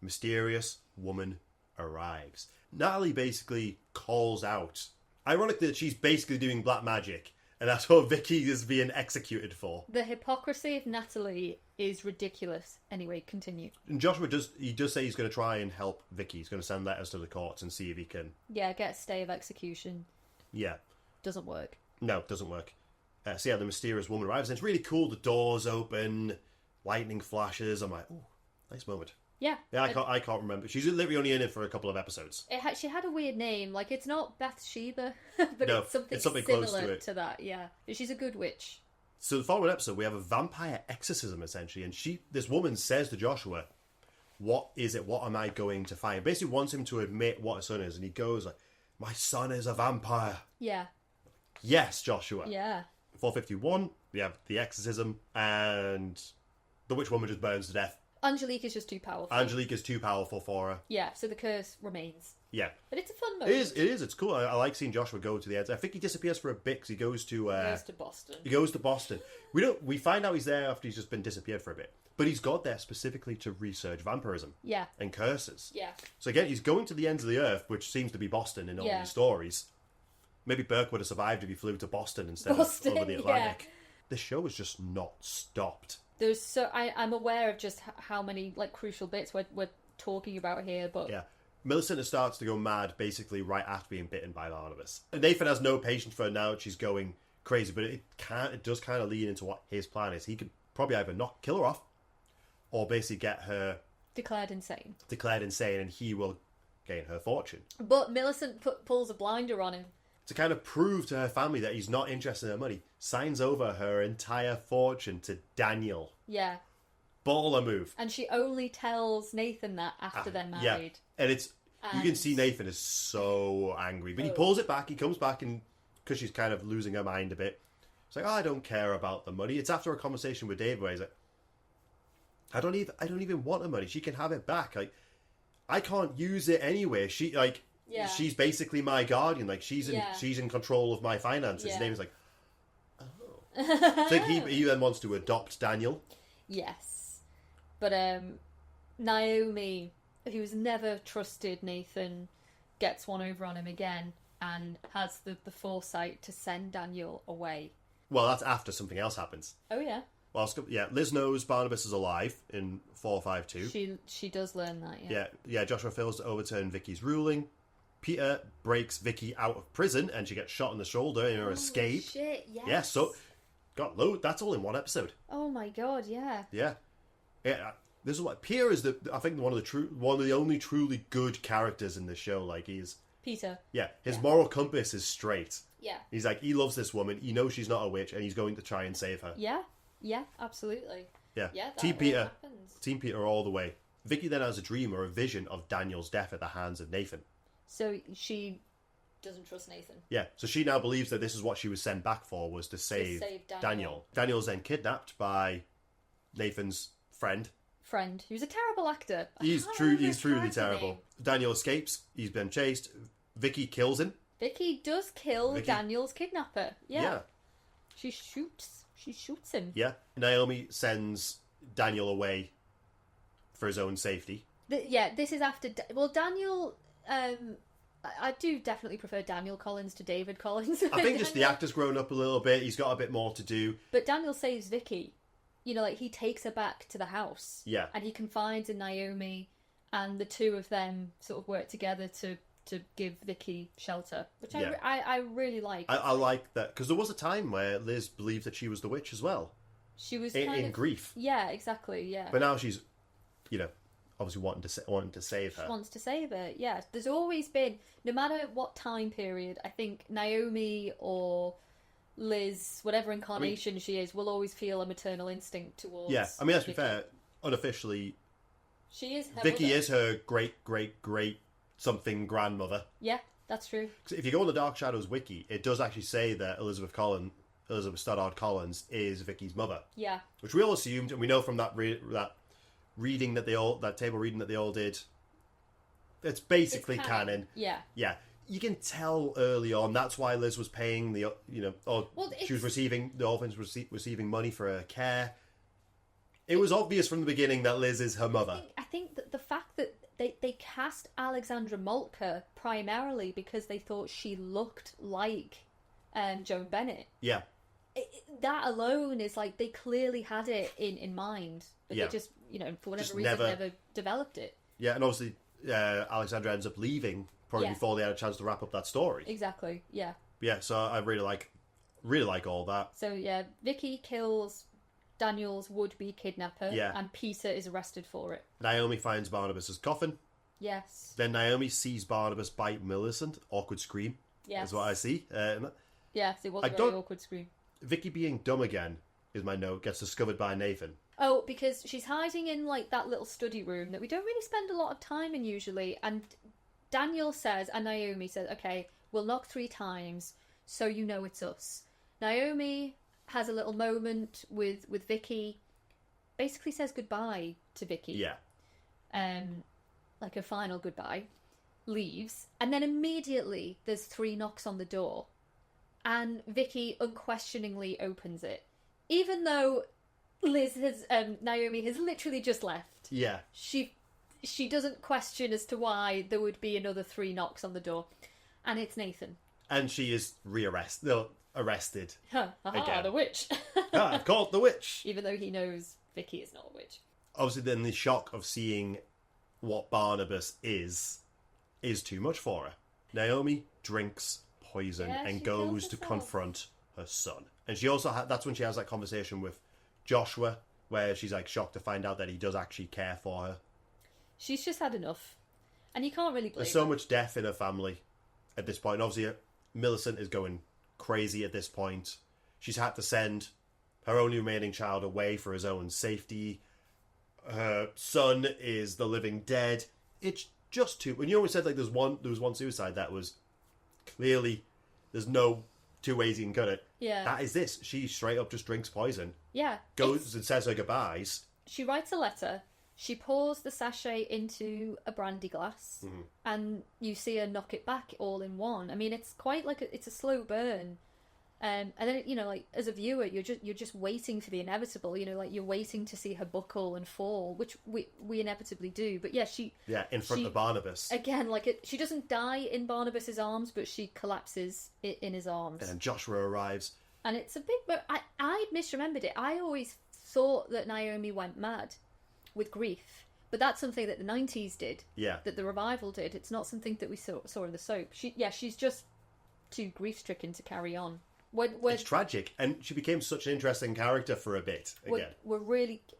Mysterious woman arrives. Natalie basically calls out. Ironically, that she's basically doing black magic, and that's what Vicky is being executed for. The hypocrisy of Natalie is ridiculous. Anyway, continue. And Joshua does say he's going to try and help Vicky. He's going to send letters to the courts and see if he can... Yeah, get a stay of execution. Yeah. Doesn't work. No, it doesn't work. The mysterious woman arrives, and it's really cool. The doors open, lightning flashes. I'm like, oh, nice moment. Yeah. Yeah, I can't remember. She's literally only in it for a couple of episodes. She had a weird name. Like, it's not Bathsheba, but no, it's something close similar to that, yeah. She's a good witch. So the following episode, we have a vampire exorcism, essentially, and this woman says to Joshua, what is it? What am I going to find? Basically wants him to admit what his son is, and he goes like, my son is a vampire. Yeah. Yes, Joshua. Yeah. 451, we have the exorcism, and the witch woman just burns to death. Angelique is just too powerful. Angelique is too powerful for her. Yeah, so the curse remains. Yeah. But it's a fun moment. It is. It's cool. I like seeing Joshua go to the ends. I think he disappears for a bit because he goes to... Boston. He goes to Boston. We find out he's there after he's just been disappeared for a bit. But he's got there specifically to research vampirism. Yeah. And curses. Yeah. So again, he's going to the ends of the earth, which seems to be Boston in all these stories. Maybe Burke would have survived if he flew to Boston instead of over the Atlantic. Yeah. This show has just not stopped. I'm aware of just how many crucial bits we're talking about here, but yeah, Millicent starts to go mad basically right after being bitten by Barnabas. And Nathan has no patience for her now; she's going crazy. But it does kind of lead into what his plan is. He could probably either not kill her off, or basically get her declared insane, and he will gain her fortune. But Millicent pulls a blinder on him. To kind of prove to her family that he's not interested in her money, signs over her entire fortune to Daniel. Yeah. Baller move. And she only tells Nathan that after they're married. Yeah. And you can see Nathan is so angry. But he pulls it back, he comes back, and because she's kind of losing her mind a bit, it's like, I don't care about the money. It's after a conversation with David where he's like, I don't even want the money. She can have it back. Like, I can't use it anyway. She's basically my guardian. Like, she's in control of my finances. Yeah. David's like, oh. I think he then wants to adopt Daniel. Yes. But Naomi, who's never trusted Nathan, gets one over on him again and has the foresight to send Daniel away. Well, that's after something else happens. Oh, yeah. Well, Liz knows Barnabas is alive in 452. She does learn that, yeah. Yeah, Joshua fails to overturn Vicky's ruling. Peter breaks Vicky out of prison and she gets shot in the shoulder in her escape. Shit, yes. Yeah, so that's all in one episode. Oh my god, yeah. Yeah. This is what Peter is I think one of the only truly good characters in the show. Like, he's Peter. Yeah, his moral compass is straight. Yeah. He's like, he loves this woman, he knows she's not a witch, and he's going to try and save her. Yeah. Yeah, absolutely. Yeah. That Team really Peter. happens. Team Peter all the way. Vicky then has a dream or a vision of Daniel's death at the hands of Nathan. So she doesn't trust Nathan. Yeah, so she now believes that this is what she was sent back for, was to save Daniel. Daniel's then kidnapped by Nathan's friend, who's a terrible actor. He's truly terrible. Daniel escapes. He's been chased. Vicky kills him. Vicky does kill Daniel's kidnapper. Yeah. She shoots him. Yeah. Naomi sends Daniel away for his own safety. This is after... Daniel... I do definitely prefer Daniel Collins to David Collins. I think just the actor's grown up a little bit. He's got a bit more to do. But Daniel saves Vicky. He takes her back to the house. Yeah. And he confides in Naomi, and the two of them sort of work together to give Vicky shelter, which I really like. I like that, because there was a time where Liz believed that she was the witch as well. She was in grief. Yeah, exactly. Yeah. But now she's, obviously wanting to save her. She wants to save her. Yeah. There's always been, no matter what time period, I think Naomi or Liz, whatever incarnation she is, will always feel a maternal instinct towards. Yeah, I mean, let's be fair. Unofficially, she is. Vicky is her great something grandmother. Yeah, that's true. If you go on the Dark Shadows wiki, it does actually say that Elizabeth Stoddard Collins is Vicky's mother. Yeah. Which we all assumed, and we know from that reading that table reading that they all did. It's basically it's canon. Yeah. Yeah. You can tell early on. That's why Liz was paying the she was receiving the orphans receiving money for her care. It was obvious from the beginning that Liz is her mother. I think that the fact that they cast Alexandra Moltke primarily because they thought she looked like Joan Bennett. Yeah. That alone is like they clearly had it in mind, but they just for whatever reason never developed it. Yeah, and obviously Alexandra ends up leaving probably before they had a chance to wrap up that story. Exactly. Yeah. Yeah. So I really like all that. So yeah, Vicky kills Daniel's would-be kidnapper, and Peter is arrested for it. Naomi finds Barnabas's coffin. Yes. Then Naomi sees Barnabas bite Millicent. Awkward scream. Yes. Is what I see. Yes, it was a very awkward scream. Vicky being dumb again is my note. Gets discovered by Nathan. Oh, because she's hiding in like that little study room that we don't really spend a lot of time in usually. And Daniel says, and Naomi says, "Okay, we'll knock 3 times, so you know it's us." Naomi has a little moment with Vicky, basically says goodbye to Vicky. Yeah. Like a final goodbye, leaves, and then immediately there's 3 knocks on the door, and Vicky unquestioningly opens it, even though Naomi has literally just left. Yeah. She doesn't question as to why there would be another 3 knocks on the door, and it's Nathan. And she is arrested. Again. The witch. I've caught the witch. Even though he knows Vicky is not a witch. Obviously, then the shock of seeing what Barnabas is too much for her. Naomi drinks poison and goes to confront her son. And she also that's when she has that conversation with Joshua, where she's like shocked to find out that he does actually care for her. She's just had enough. And you can't really blame There's so her. much death in her family at this point. Obviously, Millicent is going crazy at this point. She's had to send her only remaining child away for his own safety. Her son is the living dead. It's just too... When you always said like there was one suicide that was clearly... There's no two ways you can cut it. Yeah. That is this. She straight up just drinks poison. Yeah. Goes and says her goodbyes. She writes a letter. She pours the sachet into a brandy glass, and you see her knock it back all in one. I mean, it's quite like it's a slow burn, and then like as a viewer, you're just waiting for the inevitable. Like you're waiting to see her buckle and fall, which we inevitably do. But yeah, in front of Barnabas again. She doesn't die in Barnabas's arms, but she collapses in his arms. and then Joshua arrives. And it's a big... I misremembered it. I always thought that Naomi went mad with grief. But that's something that the 90s did. Yeah. That the revival did. It's not something that we saw in the soap. She's just too grief-stricken to carry on. It's tragic. And she became such an interesting character for a bit, again.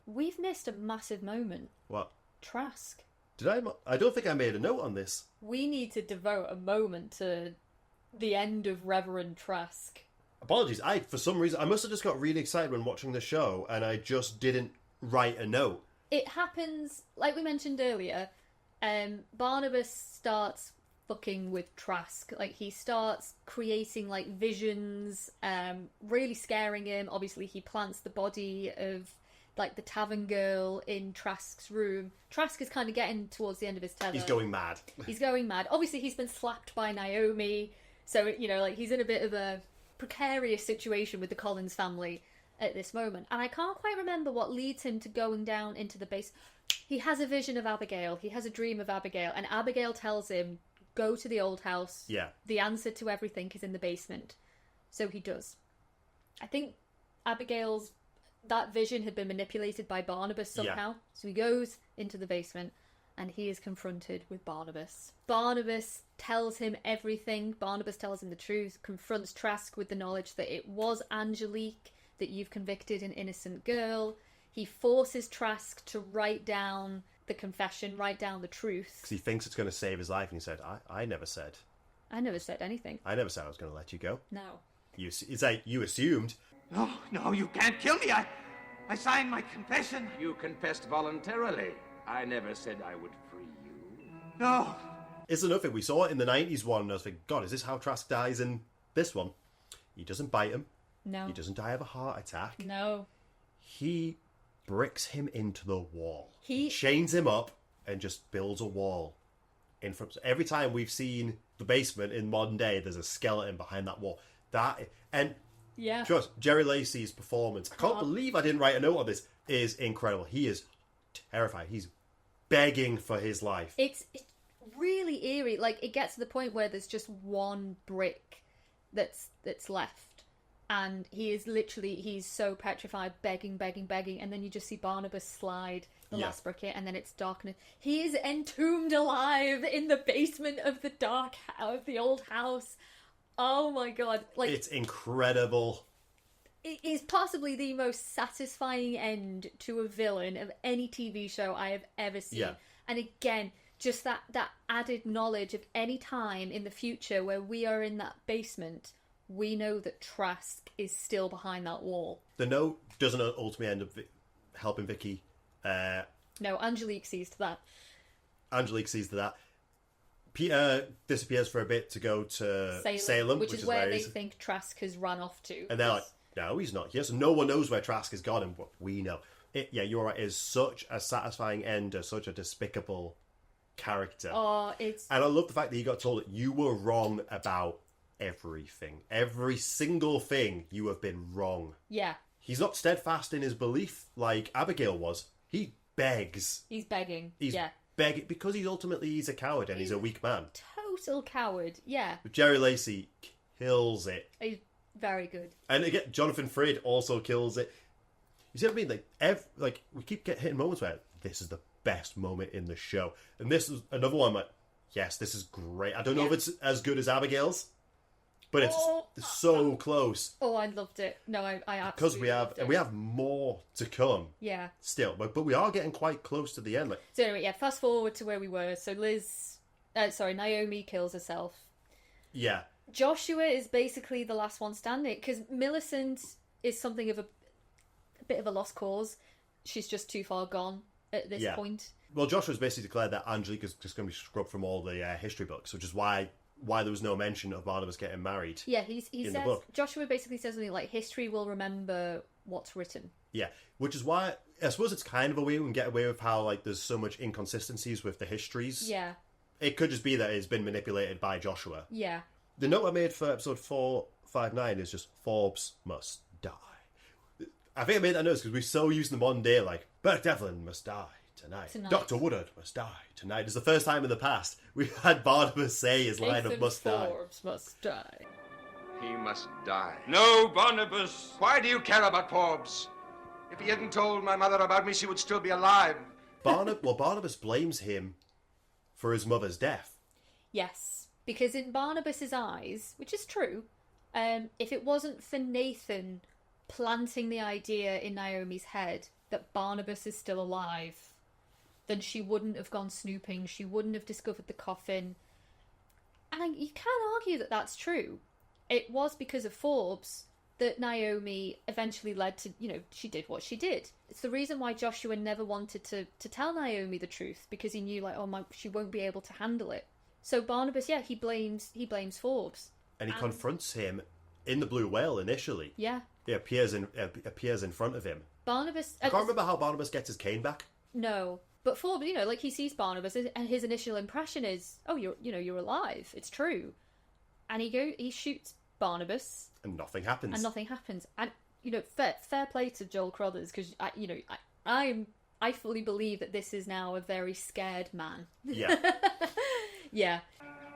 We've missed a massive moment. What? Trask. Did I? I don't think I made a note on this. We need to devote a moment to the end of Reverend Trask. Apologies. For some reason, I must have just got really excited when watching the show, and I just didn't write a note. It happens, like we mentioned earlier, Barnabas starts fucking with Trask. Like, he starts creating, like, visions, really scaring him. Obviously, he plants the body of, like, the tavern girl in Trask's room. Trask is kind of getting towards the end of his tether. He's going mad. He's going mad. Obviously, he's been slapped by Naomi, so, he's in a bit of a precarious situation with the Collins family at this moment. And I can't quite remember what leads him to going down into the base. He has a vision of Abigail. He has a dream of Abigail. And Abigail tells him, go to the old house. Yeah. The answer to everything is in the basement. So he does. I think that vision had been manipulated by Barnabas somehow. Yeah. So he goes into the basement and he is confronted with Barnabas. Barnabas tells him everything. Barnabas tells him the truth, confronts Trask with the knowledge that it was Angelique, that you've convicted an innocent girl. He forces Trask to write down the confession, write down the truth. Because he thinks it's going to save his life, and he said, I never said. I never said anything. I never said I was going to let you go. No. It's like, you assumed. No, you can't kill me. I signed my confession. You confessed voluntarily. I never said I would free you. No. It's another thing. We saw it in the 90s one, and I was thinking, God, is this how Trask dies in this one? He doesn't bite him. No. He doesn't die of a heart attack. No. He bricks him into the wall. He chains him up and just builds a wall in front. Every time we've seen the basement in modern day, there's a skeleton behind that wall. Trust Jerry Lacey's performance. I can't believe I didn't write a note on this. Is incredible. He is terrified. He's begging for his life. It's really eerie. Like, it gets to the point where there's just one brick that's left. And he's so petrified, begging, and then you just see Barnabas slide the last bracket, and then it's darkness. He is entombed alive in the basement of the old house. Oh my god! Like, it's incredible. It is possibly the most satisfying end to a villain of any TV show I have ever seen. Yeah. And again, just that added knowledge of any time in the future where we are in that basement. We know that Trask is still behind that wall. The note doesn't ultimately end up helping Vicky. No, Angelique sees to that. Peter disappears for a bit to go to Salem, which is where they think Trask has run off to. And they're like, no, he's not here. So no one knows where Trask has gone, and we know. You're right. It is such a satisfying end to such a despicable character. And I love the fact that he got told that you were wrong about everything. Every single thing you have been wrong. Yeah. He's not steadfast in his belief like Abigail was. He begs. He's begging. Begging because he's a coward and he's a weak man. Total coward. Yeah. But Jerry Lacey kills it. He's very good. And again, Jonathan Frid also kills it. You see what I mean? Like we keep hitting moments where this is the best moment in the show, and this is another one. Like, yes, this is great. I don't know if it's as good as Abigail's. But it's so close. Oh, I loved it. No, I absolutely because we have more to come. Yeah. Still, but we are getting quite close to the end. So anyway, fast forward to where we were. So Liz Naomi kills herself. Yeah. Joshua is basically the last one standing, because Millicent is something of a bit of a lost cause. She's just too far gone at this point. Well, Joshua's basically declared that Angelica's just going to be scrubbed from all the history books, which is why there was no mention of Barnabas getting married. Yeah, he in says, the book. Joshua basically says something like, history will remember what's written. Yeah, which is why I suppose it's kind of a way we can get away with how like there's so much inconsistencies with the histories. Yeah. It could just be that it's been manipulated by Joshua. Yeah. The note I made for episode 459 is just Forbes must die. I think I made that note because we're so used in the modern day, like Burke Devlin must die tonight. Dr. Woodard must die tonight. It's the first time in the past we've had Barnabas say his line of must die. Forbes must die. He must die. No, Barnabas! Why do you care about Forbes? If he hadn't told my mother about me, she would still be alive. Barnabas blames him for his mother's death. Yes, because in Barnabas's eyes, which is true, if it wasn't for Nathan planting the idea in Naomi's head that Barnabas is still alive, then she wouldn't have gone snooping, she wouldn't have discovered the coffin. And you can argue that that's true. It was because of Forbes that Naomi eventually led to, she did what she did. It's the reason why Joshua never wanted to tell Naomi the truth, because he knew, she won't be able to handle it. So Barnabas, he blames Forbes. And he confronts him in the Blue Whale initially. Yeah. He appears in front of him. Barnabas... I can't remember how Barnabas gets his cane back. No. But Forbes, he sees Barnabas and his initial impression is, oh, you're alive. It's true. And he shoots Barnabas. And nothing happens. And, fair play to Joel Crothers, because, I fully believe that this is now a very scared man. Yeah. Yeah.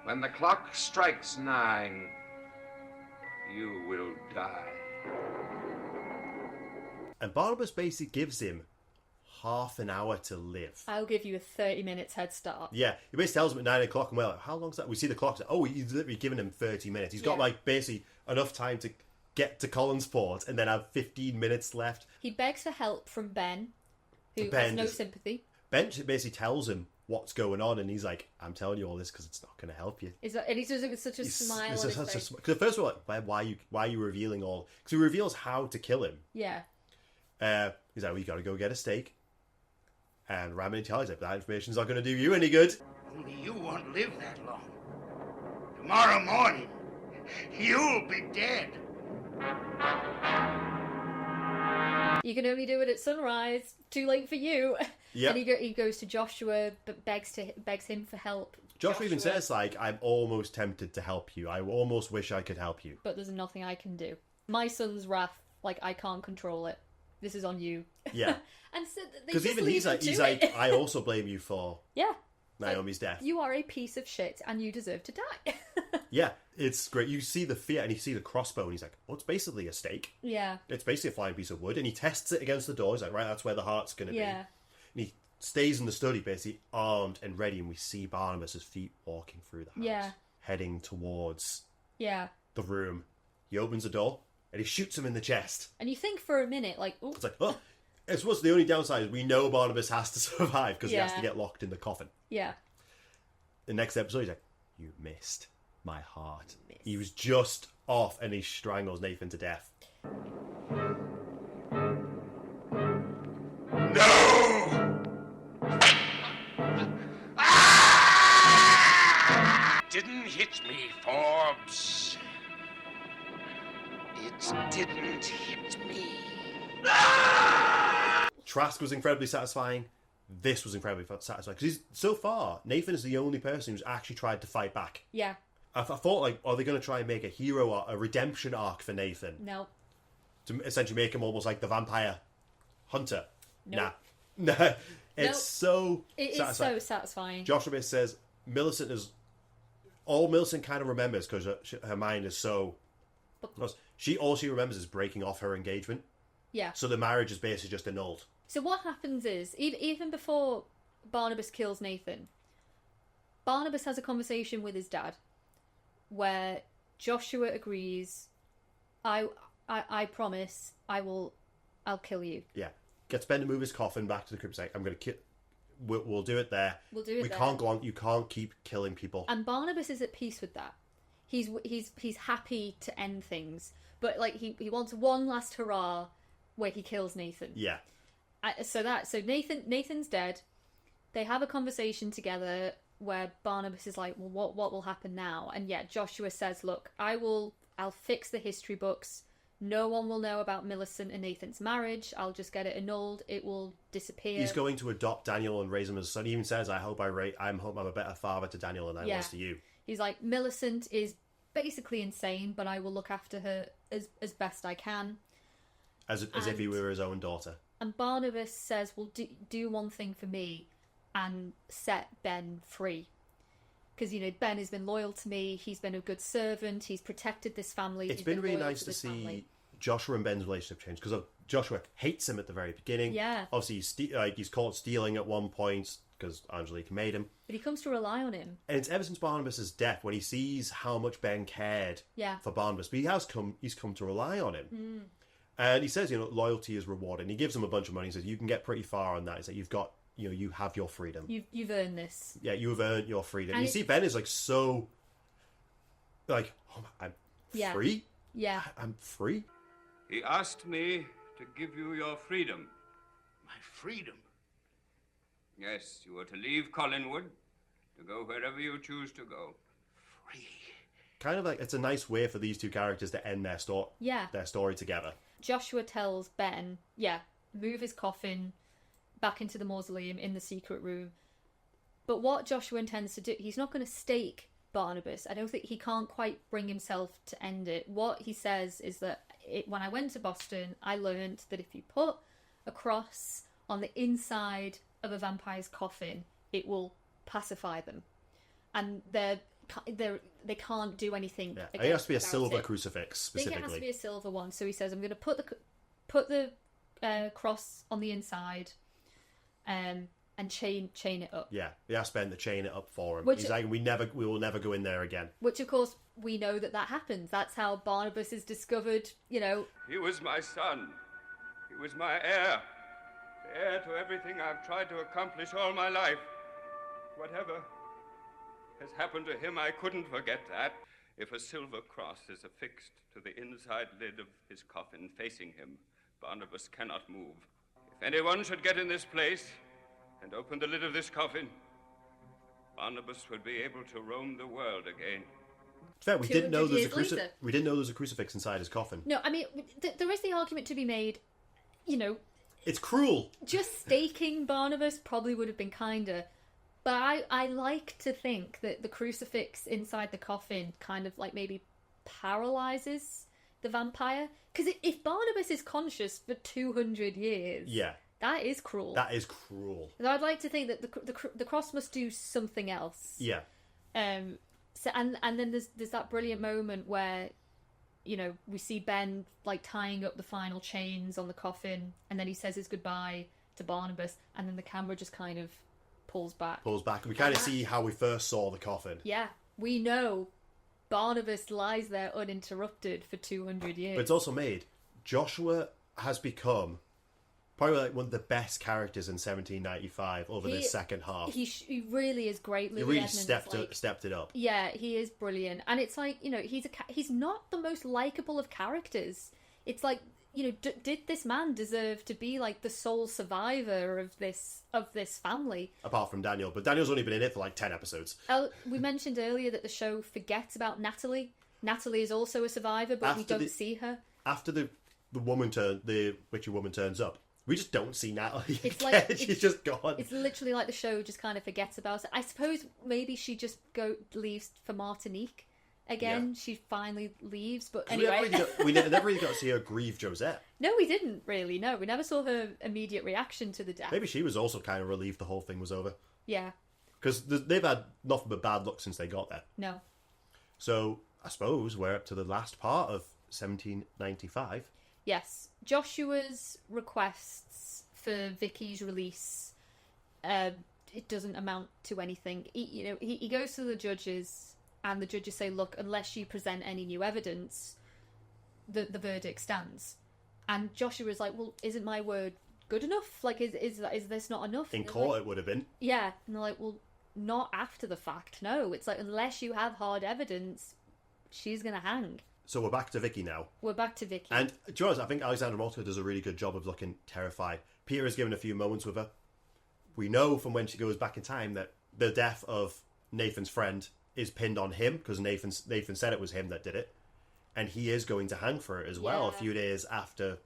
When the clock strikes 9, you will die. And Barnabas basically gives him half an hour to live. I'll give you a 30 minutes head start. Yeah, he basically tells him at 9 o'clock, and we're like, how long's that? We see the clock. Oh, he's literally given him 30 minutes. He's got, basically enough time to get to Collinsport and then have 15 minutes left. He begs for help from Ben, who has no sympathy. Ben basically tells him what's going on, and he's like, I'm telling you all this because it's not going to help you. And he does it with such a smile on his face. Because at first we're like, why are you revealing all... Because he reveals how to kill him. Yeah. He's like, well, you got to go get a steak. And Ramin tells him that information's not going to do you any good. Only you won't live that long. Tomorrow morning, you'll be dead. You can only do it at sunrise. Too late for you. Yeah. And he goes to Joshua, but begs him for help. Joshua even says, I'm almost tempted to help you. I almost wish I could help you. But there's nothing I can do. My son's wrath, I can't control it. This is on you. Yeah. And so because even he's like, I also blame you for Naomi's death. You are a piece of shit and you deserve to die. Yeah, it's great. You see the fear and you see the crossbow and he's like, well, it's basically a stake. Yeah. It's basically a flying piece of wood. And he tests it against the door. He's like, right, that's where the heart's going to be. And he stays in the study basically armed and ready, and we see Barnabas' feet walking through the house. Heading towards the room. He opens the door and he shoots him in the chest. And you think for a minute, ooh. It's like, oh. I suppose the only downside is we know Barnabas has to survive because he has to get locked in the coffin. Yeah. The next episode, he's like, you missed my heart. He was just off and he strangles Nathan to death. No! Didn't hit me, Forbes. It didn't hit me. Trask was incredibly satisfying. This was incredibly satisfying. Because so far, Nathan is the only person who's actually tried to fight back. Yeah. I thought, are they going to try and make a hero arc, a redemption arc for Nathan? No. To essentially make him almost like the vampire hunter? Nope. Nah. It's so satisfying. So satisfying. Joshua says Millicent is... All Millicent kind of remembers, because her mind is so... All she remembers is breaking off her engagement. Yeah. So the marriage is basically just annulled. So what happens is, even before Barnabas kills Nathan, Barnabas has a conversation with his dad where Joshua agrees, I promise I'll kill you. Yeah. Gets Ben to move his coffin back to the crypt. Like, I'm going to kill... we'll do it there. We'll do it We there. can't go on. You can't keep killing people. And Barnabas is at peace with that. He's happy to end things, but like he wants one last hurrah where he kills Nathan. Yeah. So Nathan's dead. They have a conversation together where Barnabas is like, well, what will happen now? And yeah, Joshua says, look, I'll fix the history books. No one will know about Millicent and Nathan's marriage. I'll just get it annulled. It will disappear. He's going to adopt Daniel and raise him as a son. He even says, I hope I'm a better father to Daniel than I was to you. He's like, Millicent is basically insane, but I will look after her as best I can. As if he were his own daughter. And Barnabas says, well, do one thing for me and set Ben free. Because, Ben has been loyal to me. He's been a good servant. He's protected this family. It's been really nice to see Joshua and Ben's relationship change. Because Joshua hates him at the very beginning. Yeah. Obviously, he's caught stealing at one point because Angelique made him. But he comes to rely on him. And it's ever since Barnabas' death when he sees how much Ben cared for Barnabas. But he's come to rely on him. Mm. And he says, loyalty is rewarded. And he gives him a bunch of money. He says, you can get pretty far on that. He says, you've got, you have your freedom. You've earned this. Yeah, you have earned your freedom. And you see Ben is like so, like, oh, I'm free? Yeah. I'm free? He asked me to give you your freedom. My freedom? Yes, you are to leave Collinwood, to go wherever you choose to go. Free. Kind of like, it's a nice way for these two characters to end their story together. Joshua tells Ben, move his coffin back into the mausoleum in the secret room. But what Joshua intends to do, he's not going to stake Barnabas. I don't think he can't quite bring himself to end it. What he says is that when I went to Boston, I learned that if you put a cross on the inside of a vampire's coffin, it will pacify them. And they can't do anything. Yeah, it has to be a silver crucifix specifically. I think it has to be a silver one. So he says, I'm going to put the cross on the inside, and chain it up. Yeah, he asked Ben to chain it up for him. Which, he's like, we will never go in there again. Which, of course, we know that happens. That's how Barnabas is discovered. He was my son. He was my heir. The heir to everything I've tried to accomplish all my life. Whatever has happened to him, I couldn't forget that. If a silver cross is affixed to the inside lid of his coffin facing him, Barnabas cannot move. If anyone should get in this place and open the lid of this coffin, Barnabas would be able to roam the world again. Fair, we didn't know there was a crucifix inside his coffin. No, I mean, there is the argument to be made, It's cruel. Just staking Barnabas probably would have been kinder. But I like to think that the crucifix inside the coffin kind of like maybe paralyzes the vampire. Because if Barnabas is conscious for 200 years, that is cruel. That is cruel. So I'd like to think that the cross must do something else. Yeah. So and then there's that brilliant moment where, we see Ben like tying up the final chains on the coffin, and then he says his goodbye to Barnabas, and then the camera just kind of pulls back. We kind of see how we first saw the coffin. Yeah, we know Barnabas lies there uninterrupted for 200 years. But it's also made, Joshua has become probably like one of the best characters in 1795 over the second half. He really is great. He really stepped it up. Yeah, he is brilliant. And it's like, he's not the most likeable of characters. It's like, did this man deserve to be like the sole survivor of this family? Apart from Daniel, but Daniel's only been in it for like 10 episodes. We mentioned earlier that the show forgets about Natalie. Natalie is also a survivor, but we don't see her. After the witchy woman turns up, we just don't see Natalie. It's like she's just gone. It's literally like the show just kind of forgets about it. I suppose maybe she just leaves for Martinique. Again, she finally leaves, but anyway. We never really got to see her grieve Josette. No, we didn't really, no. We never saw her immediate reaction to the death. Maybe she was also kind of relieved the whole thing was over. Yeah. Because they've had nothing but bad luck since they got there. No. So, I suppose we're up to the last part of 1795. Yes. Joshua's requests for Vicky's release, it doesn't amount to anything. He goes to the judges... And the judges say, look, unless you present any new evidence, the verdict stands. And Joshua's like, well, isn't my word good enough? Like, is this not enough? In It's court, like, it would have been. yeah, and they're like, well, not after the fact. No, it's like unless you have hard evidence, she's gonna hang. So we're back to Vicky now. We're back to Vicky. And to be honest, I think Alexandra Moltke does a really good job of looking terrified. Peter is given a few moments with her. We know from when she goes back in time that the death of Nathan's friend is pinned on him, because Nathan said it was him that did it. And he is going to hang for it as well a few days after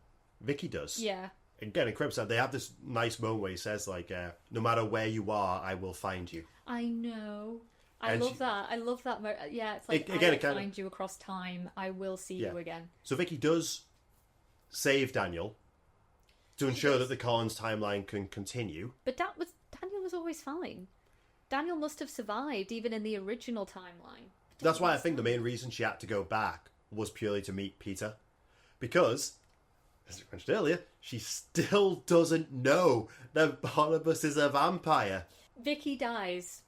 Vicky does. Yeah. Again, in Cribside, they have this nice moment where he says, like, no matter where you are, I will find you. I know. I And love that. I love that. Yeah, it's like, Again, I it kinda- will find you across time. I will see you again. So Vicky does save Daniel to ensure that the Collins timeline can continue. But Daniel was always fine. Daniel must have survived even in the original timeline. That's why I think the main reason she had to go back was purely to meet Peter. Because, as I mentioned earlier, she still doesn't know that Barnabas is a vampire. Vicky dies.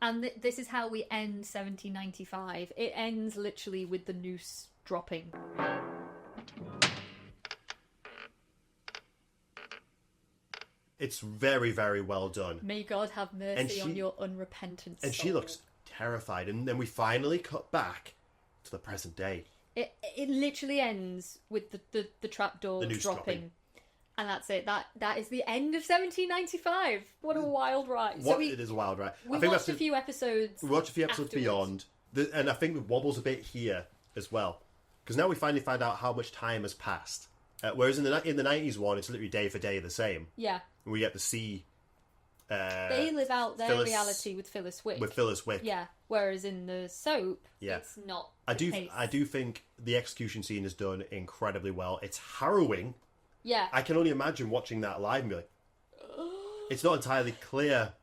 And this is how we end 1795. It ends literally with the noose dropping. It's very, very well done. May God have mercy on your unrepentant soul. And she looks terrified. And then we finally cut back to the present day. It literally ends with the trapdoor The noose dropping. And that's it. That is the end of 1795. What a wild ride. It is a wild ride. We watched a few episodes. We watched a few episodes afterwards. beyond. And I think it wobbles a bit here as well. Because now we finally find out how much time has passed. Whereas in the 90s one, it's literally day for day the same. Yeah. We get to see... they live out their reality with Phyllis Wick. With Phyllis Wick. Yeah. Whereas in the soap, it's not the case. I do think the execution scene is done incredibly well. It's harrowing. Yeah. I can only imagine watching that live and be like... It's not entirely clear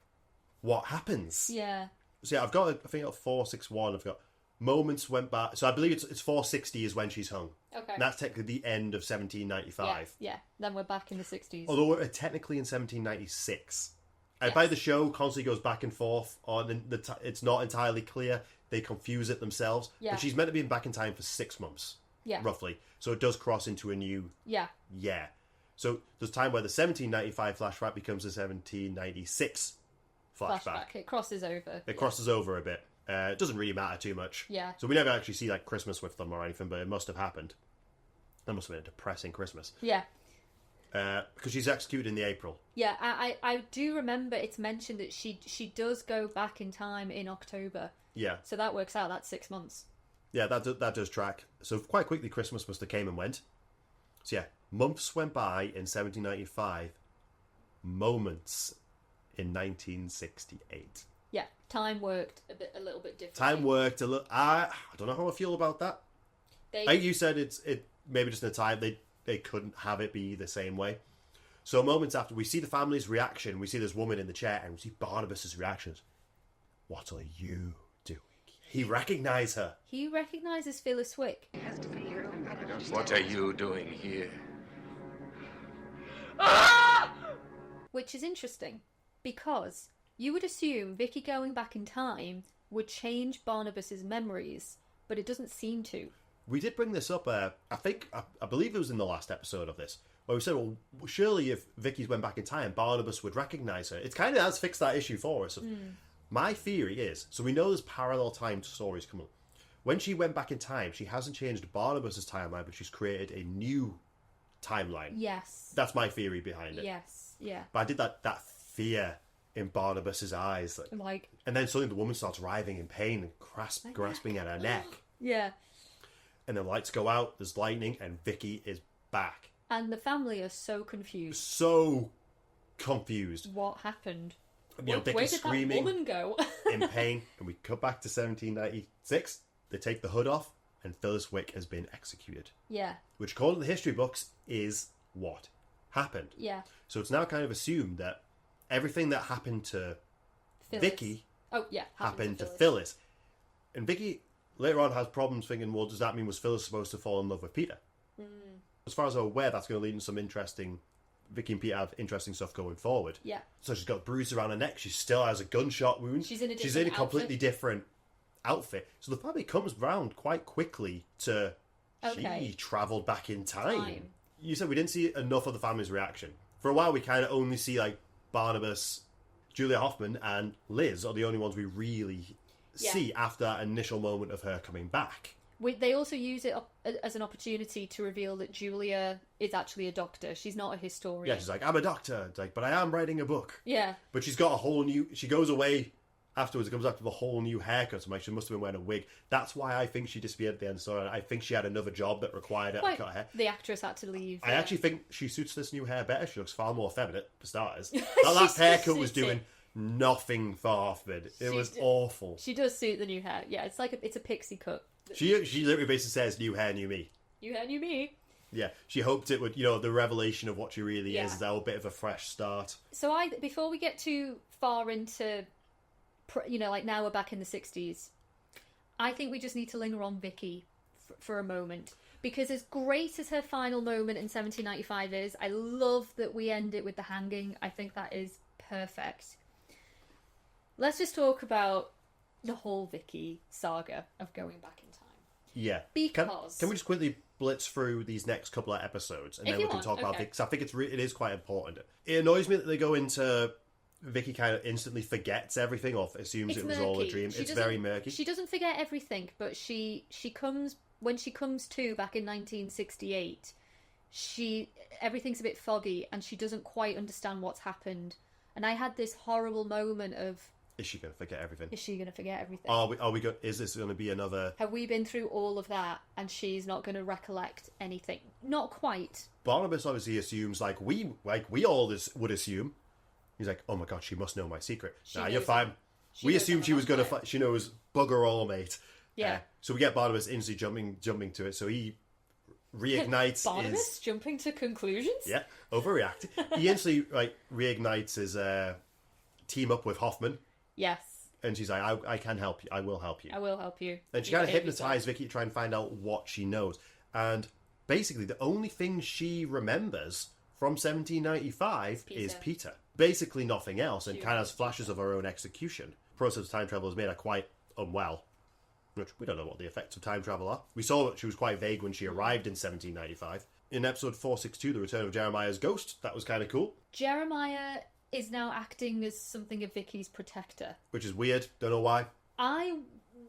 what happens. Yeah. So yeah, I've got, I think, 461. I've got moments went by. So I believe it's 460 is when she's hung. Okay. And that's technically the end of 1795. Yeah. Then we're back in the 60s. Although we're technically in 1796. And by the show, constantly goes back and forth on it's not entirely clear. They confuse it themselves. Yeah. But she's meant to be back in time for 6 months. Yeah. Roughly. So it does cross into a new... Yeah. Yeah. So there's time where the 1795 flashback becomes the 1796 flashback. It crosses over. It crosses over a bit. It doesn't really matter too much. Yeah. So we never actually see like Christmas with them or anything, but it must have happened. That must have been a depressing Christmas. Yeah. Because she's executed in the April. Yeah, I do remember it's mentioned that she does go back in time in October. Yeah. So that works out. That's 6 months. Yeah, that does track. So quite quickly Christmas must have came and went. So yeah, months went by in 1795. Moments in 1968. Yeah, time worked a little bit differently. Time worked a little. I don't know how I feel about that. I think you said it maybe just in the time they couldn't have it be the same way. So moments after, we see the family's reaction. We see this woman in the chair, and we see Barnabas's reactions. What are you doing? He recognizes her. He recognizes Phyllis Wick. What are you doing here? Which is interesting, because you would assume Vicky going back in time would change Barnabas's memories, but it doesn't seem to. We did bring this up, I believe it was in the last episode of this, where we said, well, surely if Vicky's went back in time, Barnabas would recognise her. It kind of has fixed that issue for us. My theory is, so we know there's parallel time stories coming. When she went back in time, she hasn't changed Barnabas's timeline, but she's created a new timeline. Yes. That's my theory behind it. Yes, yeah. But I did that fear in Barnabas's eyes. And then suddenly the woman starts writhing in pain and grasping at her neck. Yeah. And the lights go out, there's lightning, and Vicky is back. And the family are so confused. So confused. What happened? You know, Vicky's screaming that woman go? in pain. And we cut back to 1796. They take the hood off, and Phyllis Wick has been executed. Yeah. Which, according to the history books, is what happened. Yeah. So it's now kind of assumed that everything that happened to Phyllis. Vicky happened to Phyllis. And Vicky later on has problems thinking, well, does that mean was Phyllis supposed to fall in love with Peter? As far as I'm aware, that's going to lead to some interesting... Vicky and Peter have interesting stuff going forward. Yeah. So she's got bruises around her neck. She still has a gunshot wound. She's in a completely different outfit. So the family comes round quite quickly to... She travelled back in time. You said we didn't see enough of the family's reaction. For a while, we kind of only see, like, Barnabas, Julia Hoffman, and Liz are the only ones we really see after that initial moment of her coming back. They also use it as an opportunity to reveal that Julia is actually a doctor. She's not a historian. Yeah, she's like, I'm a doctor. It's like, but I am writing a book. Yeah. But she's got a whole new... She goes away afterwards. It comes back with a whole new haircut. I'm like, she must have been wearing a wig. That's why I think she disappeared at the end of the story. I think she had another job that required her to cut her hair. The actress had to leave. I actually think she suits this new hair better. She looks far more feminine, for starters. That last haircut was doing nothing for Hoffman. It was awful. She does suit the new hair. Yeah, it's like it's a pixie cut. She literally basically says, new hair, new me. New hair, new me. Yeah, she hoped it would, the revelation of what she really is a bit of a fresh start. So before we get too far into, like now we're back in the 60s, I think we just need to linger on Vicky for a moment. Because as great as her final moment in 1795 is, I love that we end it with the hanging. I think that is perfect. Let's just talk about the whole Vicky saga of going back in time. Yeah. Because... Can we just quickly blitz through these next couple of episodes and then we can talk about Vicky? Because I think it is quite important. It annoys me that they go into... Vicky kind of instantly forgets everything or assumes it was all a dream. It's very murky. She doesn't forget everything, but she comes... When she comes to back in 1968, everything's a bit foggy and she doesn't quite understand what's happened. And I had this horrible moment of... Is she going to forget everything? Is she going to forget everything? Are we is this going to be another... Have we been through all of that and she's not going to recollect anything? Not quite. Barnabas obviously assumes, like we all would assume. He's like, oh my god, she must know my secret. Nah, you're fine. We assumed she was going to... She knows bugger all, mate. Yeah. So we get Barnabas instantly jumping to it. So he reignites Barnabas jumping to conclusions? Yeah, overreacting. He instantly reignites his team up with Hoffman. Yes. And she's like, I can help you. I will help you. I will help you. And she kind of hypnotized Vicky to try and find out what she knows. And basically, the only thing she remembers from 1795 is Peter. Basically nothing else, and kind of has flashes of her own execution. The process of time travel has made her quite unwell. Which we don't know what the effects of time travel are. We saw that she was quite vague when she arrived in 1795. In episode 462, The Return of Jeremiah's Ghost, that was kind of cool. Jeremiah is now acting as something of Vicky's protector. Which is weird, don't know why. I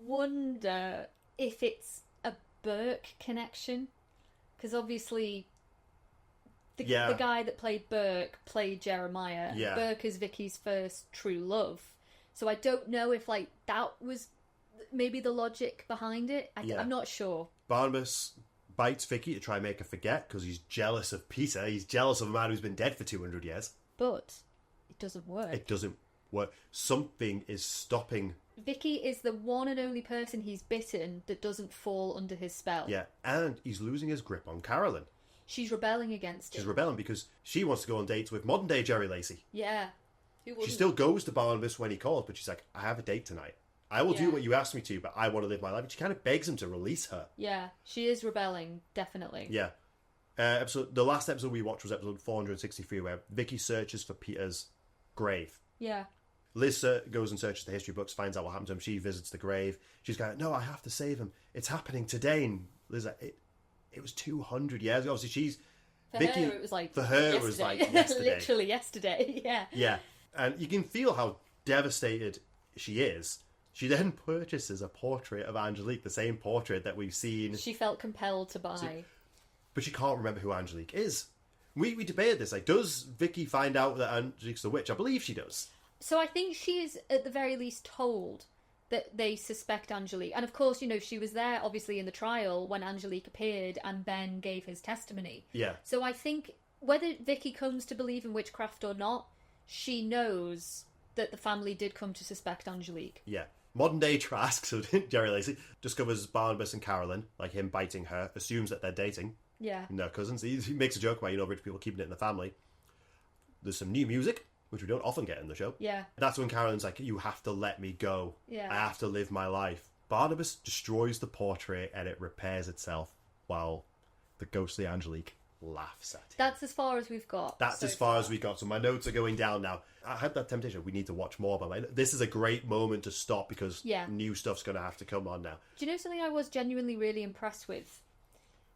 wonder if it's a Burke connection. Because obviously, the guy that played Burke played Jeremiah. Yeah. Burke is Vicky's first true love. So I don't know if that was... maybe the logic behind it. I'm not sure. Barnabas bites Vicky to try and make her forget because he's jealous of Peter. He's jealous of a man who's been dead for 200 years. But it doesn't work. It doesn't work. Something is stopping. Vicky is the one and only person he's bitten that doesn't fall under his spell. Yeah, and he's losing his grip on Carolyn. She's rebelling against him. She's rebelling because she wants to go on dates with modern day Jerry Lacey. Yeah. Who wouldn't? She still goes to Barnabas when he calls, but she's like, I have a date tonight. I will do what you asked me to, but I want to live my life. And she kind of begs him to release her. Yeah, she is rebelling, definitely. Yeah. The last episode we watched was episode 463, where Vicky searches for Peter's grave. Yeah. Liz goes and searches the history books, finds out what happened to him. She visits the grave. She's going, no, I have to save him. It's happening today. And Liz like, it was 200 years ago. Obviously, For Vicky, her, it was like yesterday. It was like yesterday. Literally yesterday, yeah. Yeah. And you can feel how devastated she is. She then purchases a portrait of Angelique, the same portrait that we've seen. She felt compelled to buy. But she can't remember who Angelique is. We debated this. Does Vicky find out that Angelique's the witch? I believe she does. So I think she is, at the very least, told that they suspect Angelique. And of course, she was there, obviously, in the trial when Angelique appeared and Ben gave his testimony. Yeah. So I think whether Vicky comes to believe in witchcraft or not, she knows that the family did come to suspect Angelique. Yeah. Modern day Trask, so Jerry Lacey, discovers Barnabas and Carolyn, like him biting her, assumes that they're dating. Yeah. And they're cousins. He makes a joke about, rich people keeping it in the family. There's some new music, which we don't often get in the show. Yeah. That's when Carolyn's like, you have to let me go. Yeah. I have to live my life. Barnabas destroys the portrait and it repairs itself while the ghostly Angelique laughs at him. That's as far as we've got. That's as far as we got. So my notes are going down now. I had that temptation. We need to watch more, but this is a great moment to stop because new stuff's going to have to come on now. Do you know something I was genuinely really impressed with?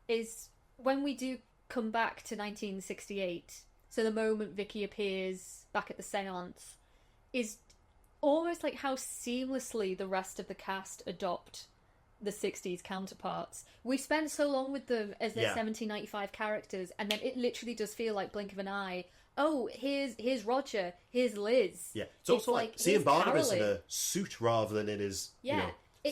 Is when we do come back to 1968, So the moment Vicky appears back at the seance is almost like how seamlessly the rest of the cast adopt the 60s counterparts. We spend so long with them as their 1795 characters, and then it literally does feel like blink of an eye. Oh, here's Roger, here's Liz. Yeah, it's also like seeing Barnabas in a suit rather than in his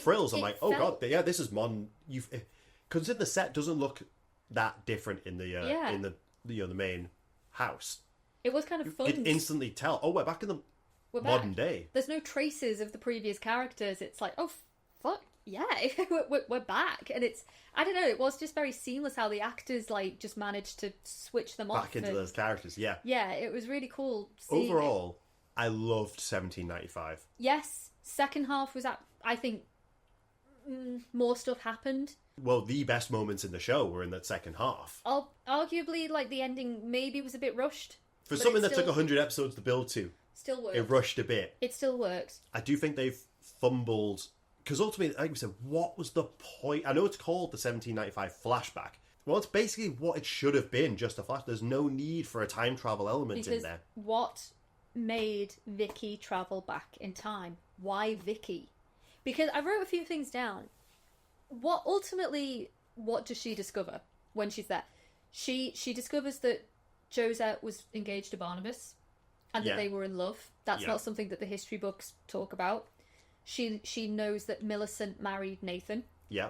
frills. I'm like, oh god, yeah, this is modern. Because the set doesn't look that different in the the main house. It was kind of fun. You could instantly tell. Oh, we're back in the modern day. There's no traces of the previous characters. It's like, oh fuck yeah, we're back, and it's, I don't know, it was just very seamless how the actors like just managed to switch them back into those characters. Yeah, it was really cool. Overall, I loved 1795. Yes, second half was I think more stuff happened. Well, the best moments in the show were in that second half. Arguably, like the ending maybe was a bit rushed for something that took 100 episodes to build to. Still works. It rushed a bit. It still works. I do think they've fumbled. Because ultimately, like we said, what was the point? I know it's called the 1795 flashback. Well, it's basically what it should have been, just a flash. There's no need for a time travel element in there. What made Vicky travel back in time? Why Vicky? Because I wrote a few things down. What does she discover when she's there? She discovers that Josette was engaged to Barnabas and that they were in love. That's not something that the history books talk about. She knows that Millicent married Nathan. Yeah.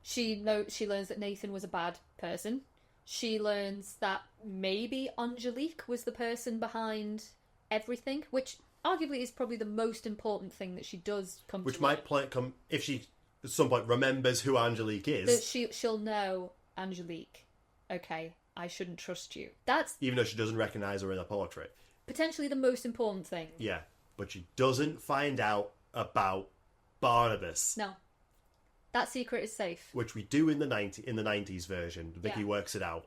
She learns that Nathan was a bad person. She learns that maybe Angelique was the person behind everything, which arguably is probably the most important thing that she does come to. Which might come if she at some point remembers who Angelique is. That she'll know, Angelique, okay, I shouldn't trust you. That's even though she doesn't recognise her in a portrait. Potentially the most important thing. Yeah, but she doesn't find out about Barnabas. No. That secret is safe. Which we do in the 90s version. Vicky works it out.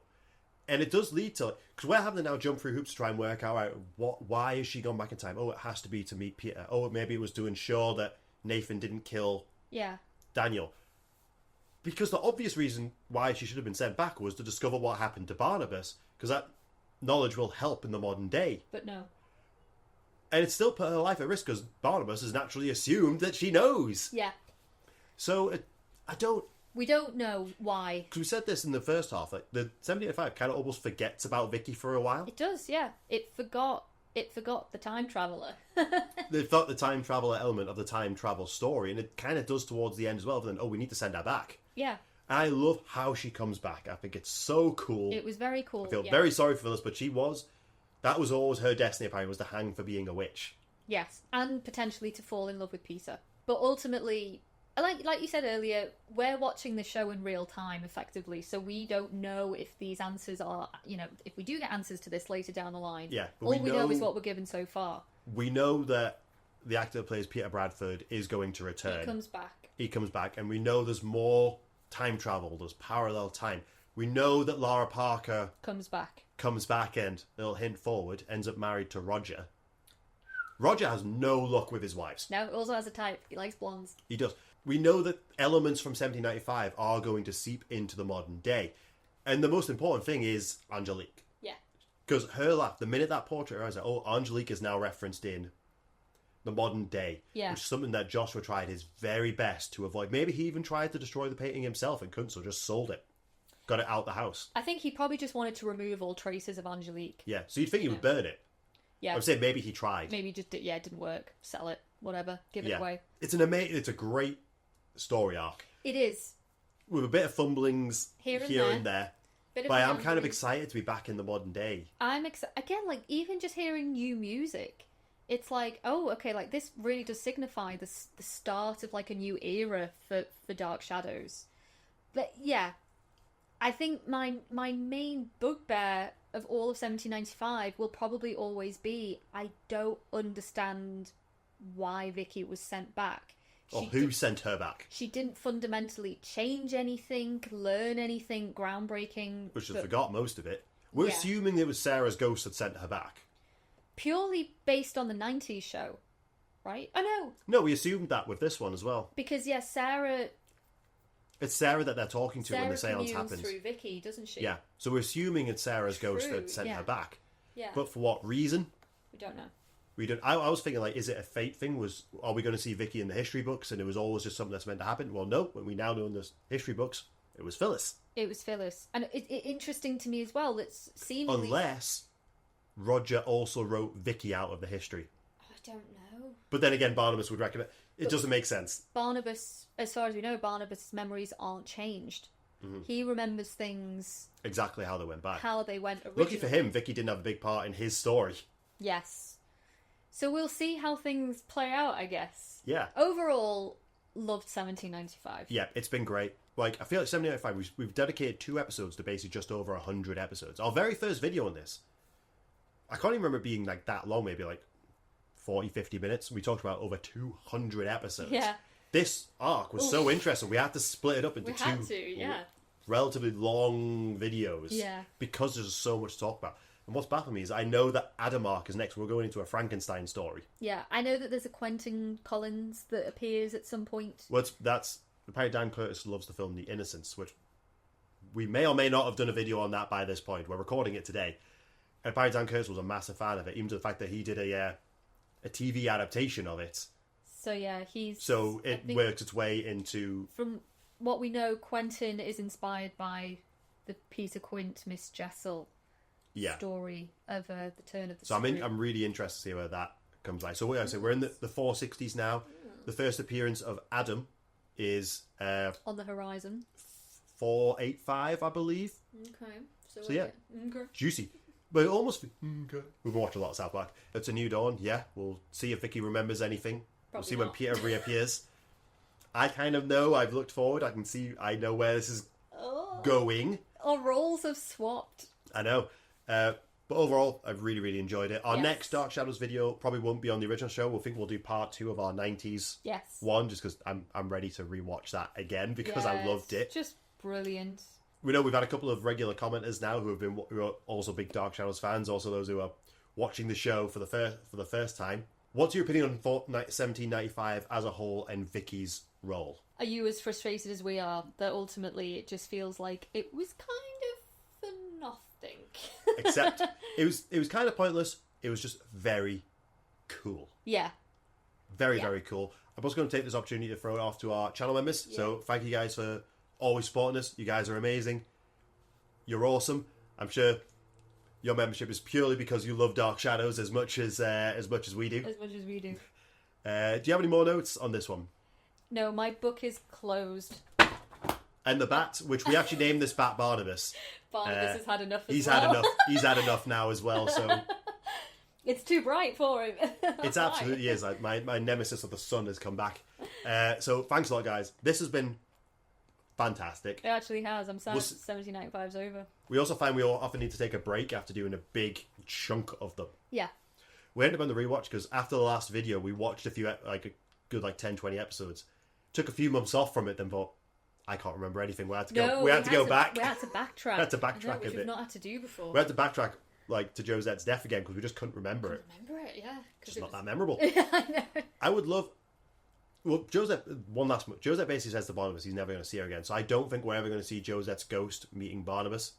And it does lead to, because we're having to now jump through hoops to try and work out why is she gone back in time? Oh, it has to be to meet Peter. Oh, maybe it was to ensure that Nathan didn't kill Daniel. Because the obvious reason why she should have been sent back was to discover what happened to Barnabas, because that knowledge will help in the modern day. But no. And it's still put her life at risk because Barnabas has naturally assumed that she knows. Yeah. So we don't know why. Because we said this in the first half. Like the 1785 kind of almost forgets about Vicky for a while. It does, yeah. It forgot the time traveller. They thought the time traveller element of the time travel story, and it kind of does towards the end as well. But then, we need to send her back. Yeah. And I love how she comes back. I think it's so cool. It was very cool. I feel very sorry for Phyllis, but that was always her destiny, apparently, was to hang for being a witch. Yes, and potentially to fall in love with Peter. But ultimately, like you said earlier, we're watching the show in real time, effectively, so we don't know if these answers are, if we do get answers to this later down the line. Yeah. But all we know is what we're given so far. We know that the actor that plays Peter Bradford is going to return. He comes back, and we know there's more time travel, there's parallel time. We know that Laura Parker comes back and, little hint forward, ends up married to Roger. Roger has no luck with his wives. No, also has a type. He likes blondes. He does. We know that elements from 1795 are going to seep into the modern day. And the most important thing is Angelique. Yeah. Because her laugh, the minute that portrait arrives, Angelique is now referenced in the modern day. Yeah. Which is something that Joshua tried his very best to avoid. Maybe he even tried to destroy the painting himself and couldn't, so just sold it. Got it out the house. I think he probably just wanted to remove all traces of Angelique. Yeah, so you'd think he would burn it. Yeah. I would say maybe he tried. Maybe just it didn't work. Sell it, whatever, give it away. It's a great story arc. It is. With a bit of fumblings here and there. But I'm kind of excited to be back in the modern day. I'm excited again. Like even just hearing new music, it's like, oh, okay, like this really does signify the start of like a new era for Dark Shadows. But yeah. I think my main bugbear of all of 1795 will probably always be I don't understand why Vicky was sent back. Or who sent her back. She didn't fundamentally change anything, learn anything groundbreaking. Which I forgot most of it. We're assuming it was Sarah's ghost that sent her back. Purely based on the 90s show, right? Oh no! No, we assumed that with this one as well. Because Sarah... It's Sarah that they're talking to when the seance happens. Through Vicky, doesn't she? Yeah. So we're assuming it's Sarah's ghost that sent her back. Yeah. But for what reason? We don't know. We don't. I was thinking, like, is it a fate thing? Are we going to see Vicky in the history books, and it was always just something that's meant to happen? Well, no. When we now know in the history books, it was Phyllis. It was Phyllis, and it interesting to me as well. That's seemingly unless Roger also wrote Vicky out of the history. I don't know. But then again, Barnabas would recommend. It doesn't make sense. Barnabas, as far as we know, Barnabas' memories aren't changed. Mm-hmm. He remembers things exactly how they went back. How they went originally. Lucky for him, Vicky didn't have a big part in his story. Yes. So we'll see how things play out, I guess. Yeah. Overall, loved 1795. Yeah, it's been great. Like, I feel like 1795, we've dedicated 2 episodes to basically just over 100 episodes. Our very first video on this, I can't even remember it being like that long, maybe like 40, 50 minutes. We talked about over 200 episodes. Yeah. This arc was so interesting. We had to split it up into two relatively long videos. Yeah. Because there's so much to talk about. And what's baffling me is I know that Adam arc is next. We're going into a Frankenstein story. Yeah, I know that there's a Quentin Collins that appears at some point. Well, apparently Dan Curtis loves the film The Innocents, which we may or may not have done a video on that by this point. We're recording it today. And apparently Dan Curtis was a massive fan of it, even to the fact that he did a TV adaptation of it. So yeah, it worked its way into... From what we know, Quentin is inspired by the Peter Quint, Miss Jessel story of the turn of the century. So I'm really interested to see where that comes by. So we're in the 460s now. The first appearance of Adam is... on the horizon. 485, I believe. Okay. So yeah. Okay. Juicy. But almost... Okay. We've been watching a lot of South Park. It's a new dawn, yeah. We'll see if Vicky remembers anything. We'll see when Peter reappears. I kind of know. I've looked forward. I know where this is going. Our roles have swapped. I know. But overall, I've really, really enjoyed it. Our next Dark Shadows video probably won't be on the original show. We'll do part 2 of our 90s one, just because I'm ready to rewatch that again because I loved it. Just brilliant. We know we've had a couple of regular commenters now who are also big Dark Shadows fans, also those who are watching the show for the first time. What's your opinion on 1795 as a whole and Vicky's role? Are you as frustrated as we are that ultimately it just feels like it was kind of for nothing? Except it was kind of pointless. It was just very cool. Yeah. Very, very cool. I'm also going to take this opportunity to throw it off to our channel members. Yeah. So thank you guys for always supporting us. You guys are amazing. You're awesome. I'm sure your membership is purely because you love Dark Shadows as much as we do. As much as we do. Do you have any more notes on this one? No, my book is closed. And the bat, which we actually named this bat Barnabas. Barnabas has had enough. He's had enough. He's had enough now as well. So it's too bright for him. It absolutely is. Like my nemesis of the sun has come back. So thanks a lot, guys. This has been fantastic. It actually has. I'm sad 1795's over. We also find we all often need to take a break after doing a big chunk of them. Yeah. We ended up on the rewatch because after the last video, we watched a few, like a good 10, 20 episodes. Took a few months off from it, then thought, I can't remember anything. We had to go. We had to go back. We had to backtrack. We had to backtrack which we've not had to do before. We had to backtrack to Josette's death again because we just couldn't remember it. Yeah. It's not that memorable. Yeah, I know. I would love. Well, Josette basically says to Barnabas he's never going to see her again. So I don't think we're ever going to see Josette's ghost meeting Barnabas.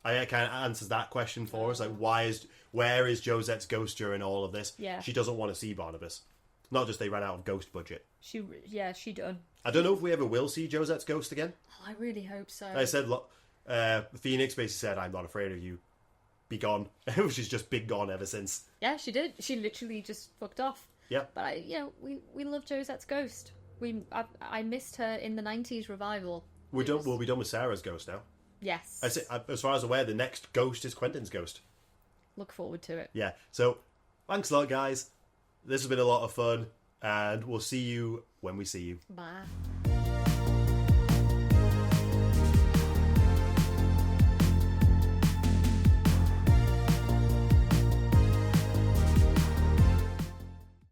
I kind of answers that question for us. Like, where is Josette's ghost during all of this? Yeah. She doesn't want to see Barnabas. Not just they ran out of ghost budget. She done. I don't know if we ever will see Josette's ghost again. Oh, I really hope so. I said, look, Phoenix basically said, I'm not afraid of you. Be gone. She's just been gone ever since. Yeah, she did. She literally just fucked off. Yeah. But we love Josette's ghost. I missed her in the 90s revival. We'll be done with Sarah's ghost now. Yes. As far as I'm aware, the next ghost is Quentin's ghost. Look forward to it. Yeah. So, thanks a lot, guys. This has been a lot of fun, and we'll see you when we see you. Bye.